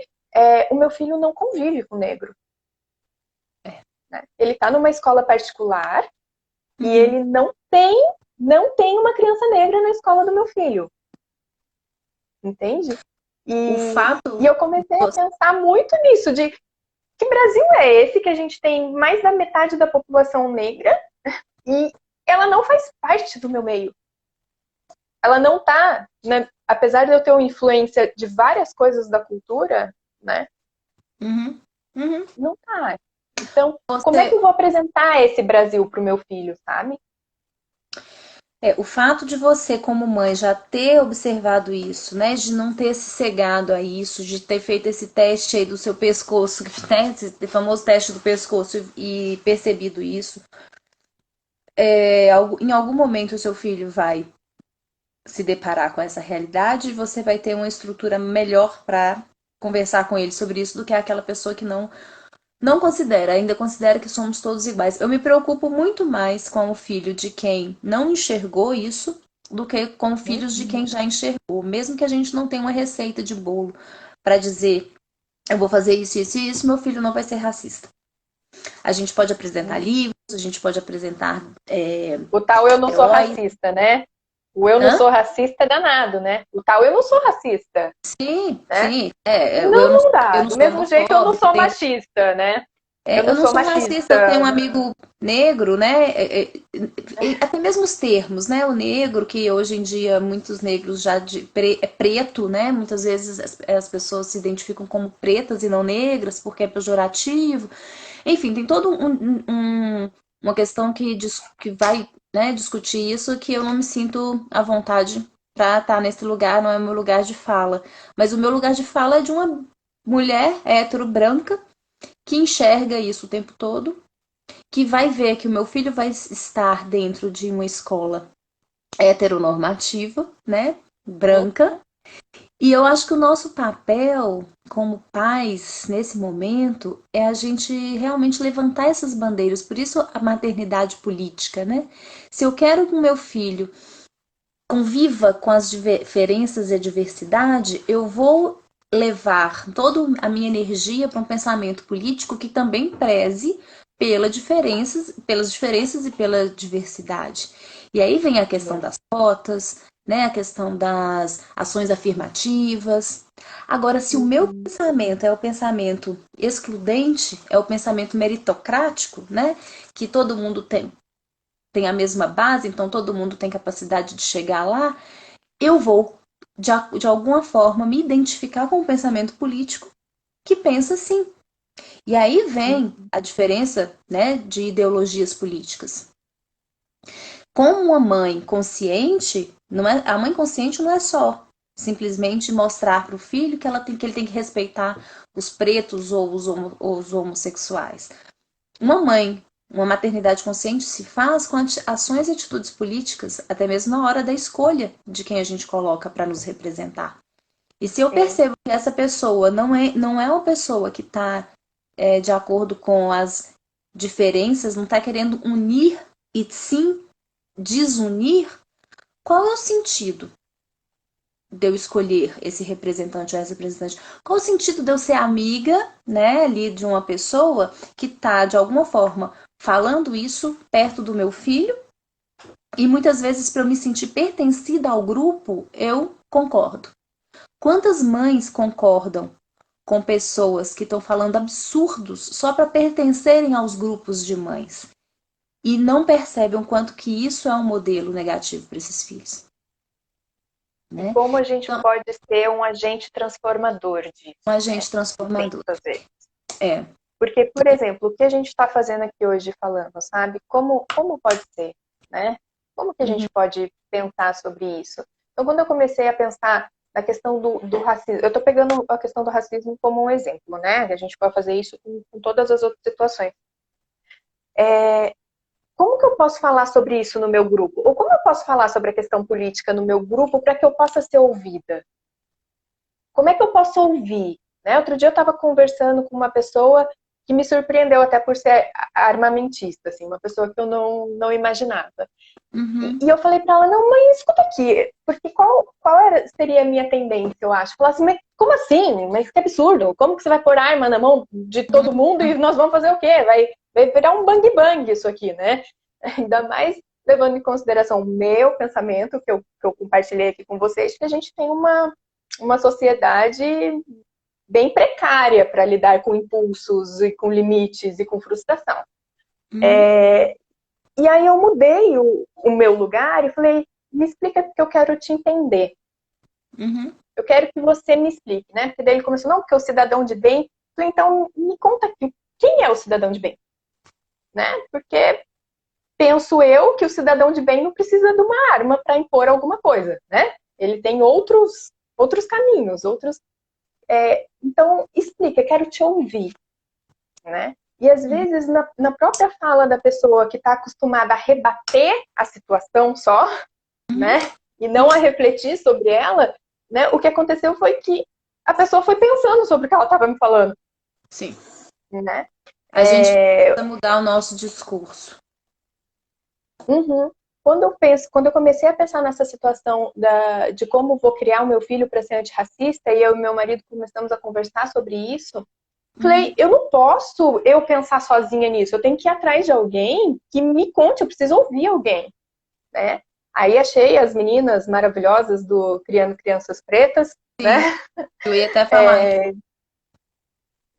B: o meu filho não convive com negro. Né? Ele está numa escola particular e
A: uhum.
B: ele não tem uma criança negra na escola do meu filho, entende?
A: O
B: E
A: fato.
B: eu comecei a pensar muito nisso, de que Brasil é esse que a gente tem mais da metade da população negra e ela não faz parte do meu meio. Ela não tá, né, apesar de eu ter uma influência de várias coisas da cultura, né?
A: Uhum, uhum.
B: Não tá. Então, como é que
A: Você,
B: eu vou apresentar esse Brasil pro meu filho, sabe?
A: o fato de você, como mãe, já ter observado isso, né? De não ter se cegado a isso, de ter feito esse teste aí do seu pescoço, né? Esse famoso teste do pescoço e percebido isso. Em algum momento o seu filho vai se deparar com essa realidade e você vai ter uma estrutura melhor para conversar com ele sobre isso do que aquela pessoa que não considera, ainda considera que somos todos iguais. Eu me preocupo muito mais com o filho de quem não enxergou isso do que com filhos de quem
B: Uhum.
A: já enxergou. Mesmo que a gente não tenha uma receita de bolo para dizer eu vou fazer isso, isso e isso, meu filho não vai ser racista. A gente pode apresentar
B: Uhum.
A: livros, a gente pode apresentar
B: O tal eu não sou
A: heróis.
B: racista, né? O eu não
A: Hã?
B: sou racista é danado, né? O tal eu não sou racista,
A: Sim,
B: né?
A: sim.
B: Não, não
A: Eu
B: dá.
A: não
B: Do
A: sou
B: mesmo jeito eu não
A: homofóbico,
B: sou machista, né? Eu não
A: eu não
B: sou
A: sou racista, eu tenho um
B: machista.
A: amigo negro, né? E até mesmo os termos, né? O negro, que hoje em dia muitos negros já é preto, né? Muitas vezes as pessoas se identificam como pretas e não negras, porque é pejorativo. Enfim, tem todo uma questão que vai, né, discutir isso, que eu não me sinto à vontade para estar nesse lugar, não é o meu lugar de fala. Mas o meu lugar de fala é de uma mulher hétero branca que enxerga isso o tempo todo, que vai ver que o meu filho vai estar dentro de uma escola heteronormativa, né, branca, e eu acho que o nosso papel como pais nesse momento é a gente realmente levantar essas bandeiras, por isso a maternidade política, né? Se eu quero que o meu filho conviva com as diferenças e a diversidade, eu vou levar toda a minha energia para um pensamento político que também preze pelas diferenças e pela diversidade. E aí vem a questão das cotas, né, a questão das ações afirmativas. Agora, se o meu
B: Uhum.
A: pensamento é o pensamento excludente, é o pensamento meritocrático, né, que todo mundo tem a mesma base, então todo mundo tem capacidade de chegar lá, eu vou, de alguma forma, me identificar com um pensamento político que pensa assim. E aí vem
B: Uhum.
A: a diferença, né, de ideologias políticas. Com uma mãe consciente, não é, a mãe consciente não é só simplesmente mostrar para o filho que ele tem que respeitar os pretos ou os homossexuais. Uma mãe, uma maternidade consciente se faz com ações e atitudes políticas, até mesmo na hora da escolha de quem a gente coloca para nos representar. E se eu
B: Sim.
A: percebo que essa pessoa não é uma pessoa que está de acordo com as diferenças, não está querendo unir e sim desunir, qual é o sentido de eu escolher esse representante ou essa representante? Qual o sentido de eu ser amiga, né, ali de uma pessoa que está, de alguma forma, falando isso perto do meu filho e muitas vezes para eu me sentir pertencida ao grupo, eu concordo. Quantas mães concordam com pessoas que estão falando absurdos só para pertencerem aos grupos de mães e não percebem o quanto que isso é um modelo negativo para esses filhos,
B: E
A: né?
B: como a gente
A: Então,
B: pode ser um agente transformador disso,
A: um
B: né?
A: agente transformador.
B: Às vezes.
A: É.
B: Porque, por exemplo, o que a gente está fazendo aqui hoje falando, sabe? Como pode ser, né? Como que a
A: Uhum,
B: gente pode pensar sobre isso? Então, quando eu comecei a pensar na questão do racismo, eu estou pegando a questão do racismo como um exemplo, né? A gente pode fazer isso com todas as outras situações. Como que eu posso falar sobre isso no meu grupo? Ou como eu posso falar sobre a questão política no meu grupo para que eu possa ser ouvida? Como é que eu posso ouvir? Né? Outro dia eu estava conversando com uma pessoa que me surpreendeu até por ser armamentista, assim, uma pessoa que eu não imaginava.
A: uhum,
B: E eu falei para ela, não, mas escuta aqui, porque seria a minha tendência, eu acho? Falar assim, mas como assim? Mas que absurdo, como que você vai pôr arma na mão de todo mundo e nós vamos fazer o quê? Vai virar um bang-bang isso aqui, né? Ainda mais levando em consideração o meu pensamento, que eu compartilhei aqui com vocês, que a gente tem uma sociedade bem precária para lidar com impulsos e com limites e com frustração.
A: uhum,
B: E aí eu mudei o meu lugar e falei, me explica porque eu quero te entender.
A: uhum,
B: Eu quero que você me explique, né? Porque daí ele começou, não, porque é o cidadão de bem. Eu falei, então me conta aqui, quem é o cidadão de bem? Né? Porque penso eu que o cidadão de bem não precisa de uma arma para impor alguma coisa, né? Ele tem outros caminhos, outros. Então, explica, quero te ouvir, né? E às
A: uhum,
B: vezes, na própria fala da pessoa que está acostumada a rebater a situação só,
A: uhum.
B: né? E não a refletir sobre ela, né? O que aconteceu foi que a pessoa foi pensando sobre o que ela estava me falando,
A: Sim.
B: né?
A: A gente
B: É,
A: precisa mudar o nosso discurso.
B: uhum. Quando eu comecei a pensar nessa situação de como vou criar o meu filho para ser antirracista, e eu e meu marido começamos a conversar sobre isso, falei,
A: Uhum.
B: eu não posso eu pensar sozinha nisso, eu tenho que ir atrás de alguém que me conte, eu preciso ouvir alguém, né? Aí achei as meninas maravilhosas do Criando Crianças Pretas, né?
A: Sim, eu ia até falar aqui.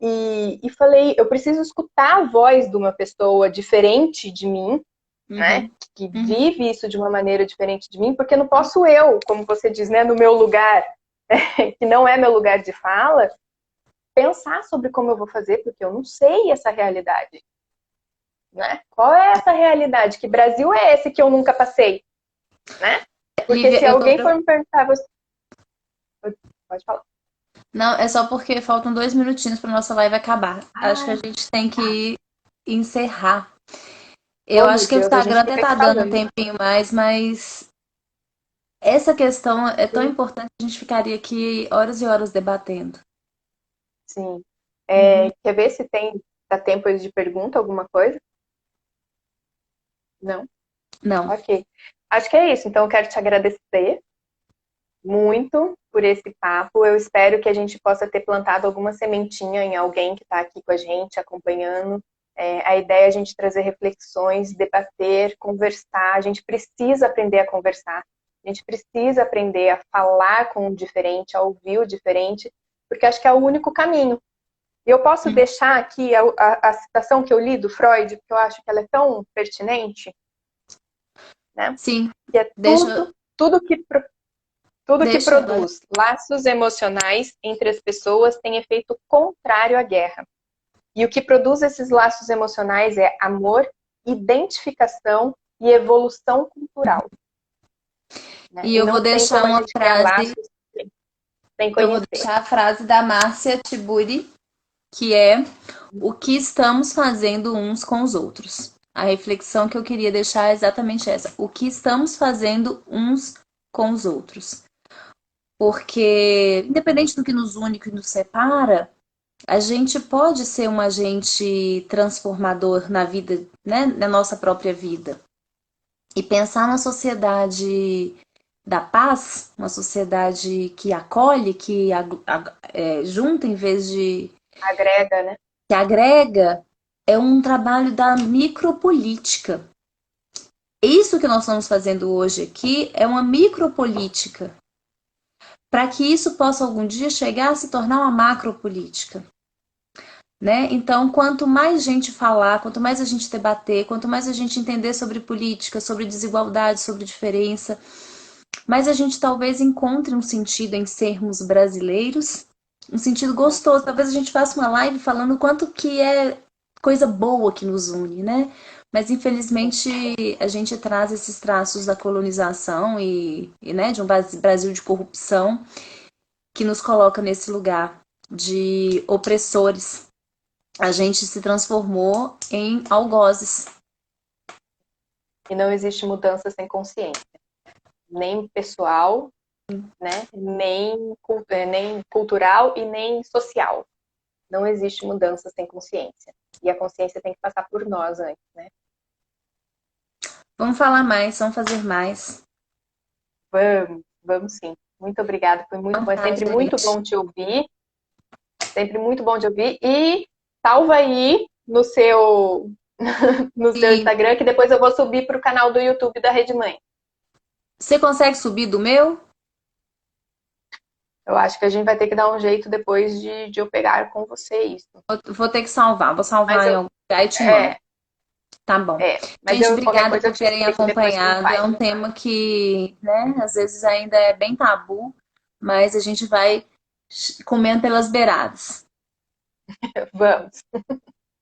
B: E falei, eu preciso escutar a voz de uma pessoa diferente de mim, né?
A: Uhum,
B: Que
A: uhum,
B: vive isso de uma maneira diferente de mim, porque não posso eu, como você diz, né, no meu lugar, que não é meu lugar de fala, pensar sobre como eu vou fazer, porque eu não sei essa realidade, né? Qual é essa realidade? Que Brasil é esse que eu nunca passei, né? Porque
A: Lívia,
B: se
A: eu tô.
B: alguém for me perguntar, você... Pode falar.
A: Não, é só porque faltam 2 minutinhos para nossa live acabar. Acho que a
B: Ah,
A: gente tem
B: tá.
A: que encerrar. Eu
B: Oh, meu
A: acho que o
B: Deus, a
A: Instagram
B: gente
A: até
B: fica aqui
A: tá dando um
B: falando.
A: tempinho mais, mas essa questão é tão importante que a gente ficaria aqui horas e horas debatendo.
B: Sim.
A: Uhum.
B: Quer ver se dá tempo de pergunta, alguma coisa? Não?
A: Não.
B: Ok. Acho que é isso. Então, eu quero te agradecer muito por esse papo. Eu espero que a gente possa ter plantado alguma sementinha em alguém que está aqui com a gente, acompanhando. A ideia é a gente trazer reflexões, debater, conversar. A gente precisa aprender a conversar. A gente precisa aprender a falar com o diferente, a ouvir o diferente, porque acho que é o único caminho. E eu posso
A: Uhum.
B: deixar aqui a citação que eu li do Freud, porque eu acho que ela é tão pertinente, né?
A: Sim,
B: Que é
A: deixa,
B: tudo que tudo que
A: deixa ela.
B: produz laços emocionais entre as pessoas tem efeito contrário à guerra. E o que produz esses laços emocionais é amor, identificação e evolução cultural. Né?
A: E
B: E
A: eu vou
B: não tem
A: deixar
B: como a
A: uma
B: gente criar
A: frase,
B: laços sem
A: eu vou
B: conhecer.
A: deixar a frase da Márcia Tiburi, que é o que estamos fazendo uns com os outros. A reflexão que eu queria deixar é exatamente essa. O que estamos fazendo uns com os outros. Porque, independente do que nos une, que nos separa, A gente pode ser um agente transformador na vida, né, na nossa própria vida. E pensar na sociedade da paz, uma sociedade que acolhe, que junta em vez de
B: Agrega, né?
A: que agrega, é um trabalho da micropolítica. Isso que nós estamos fazendo hoje aqui é uma micropolítica, para que isso possa algum dia chegar a se tornar uma macropolítica. Né? Então, quanto mais gente falar, quanto mais a gente debater, quanto mais a gente entender sobre política, sobre desigualdade, sobre diferença, mais a gente talvez encontre um sentido em sermos brasileiros, um sentido gostoso. Talvez a gente faça uma live falando o quanto que é coisa boa que nos une, né? Mas infelizmente a gente traz esses traços da colonização né, de um Brasil de corrupção que nos coloca nesse lugar de opressores. A gente se transformou em algozes.
B: E não existe mudança sem consciência. Nem pessoal, né? Nem cultural e nem social. Não existe mudança sem consciência. E a consciência tem que passar por nós antes, né?
A: Vamos falar mais, vamos fazer mais.
B: Vamos sim. Muito obrigada, foi muito
A: Então
B: bom. É
A: tá,
B: sempre muito
A: gente.
B: bom te ouvir. Sempre muito bom de ouvir. E salva aí no seu, no seu
A: E
B: Instagram, que depois eu vou subir para o canal do YouTube da Rede Mãe.
A: você consegue subir do meu?
B: Eu acho que a gente vai ter que dar um jeito depois de eu pegar com você isso.
A: Vou ter que salvar. Vou
B: Mas
A: salvar em
B: eu,
A: algum lugar e te mando.
B: é,
A: Tá bom.
B: mas
A: Gente,
B: qualquer
A: obrigada
B: coisa eu
A: por
B: te
A: terem
B: explico depois como
A: acompanhado. É
B: faz.
A: um tema que, né, às vezes ainda é bem tabu, mas a gente vai comendo pelas beiradas.
B: Vamos,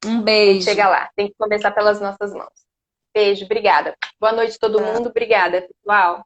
A: Um
B: a gente
A: beijo.
B: chega lá. Tem que começar pelas nossas mãos. Beijo, obrigada. Boa noite todo mundo, obrigada, pessoal.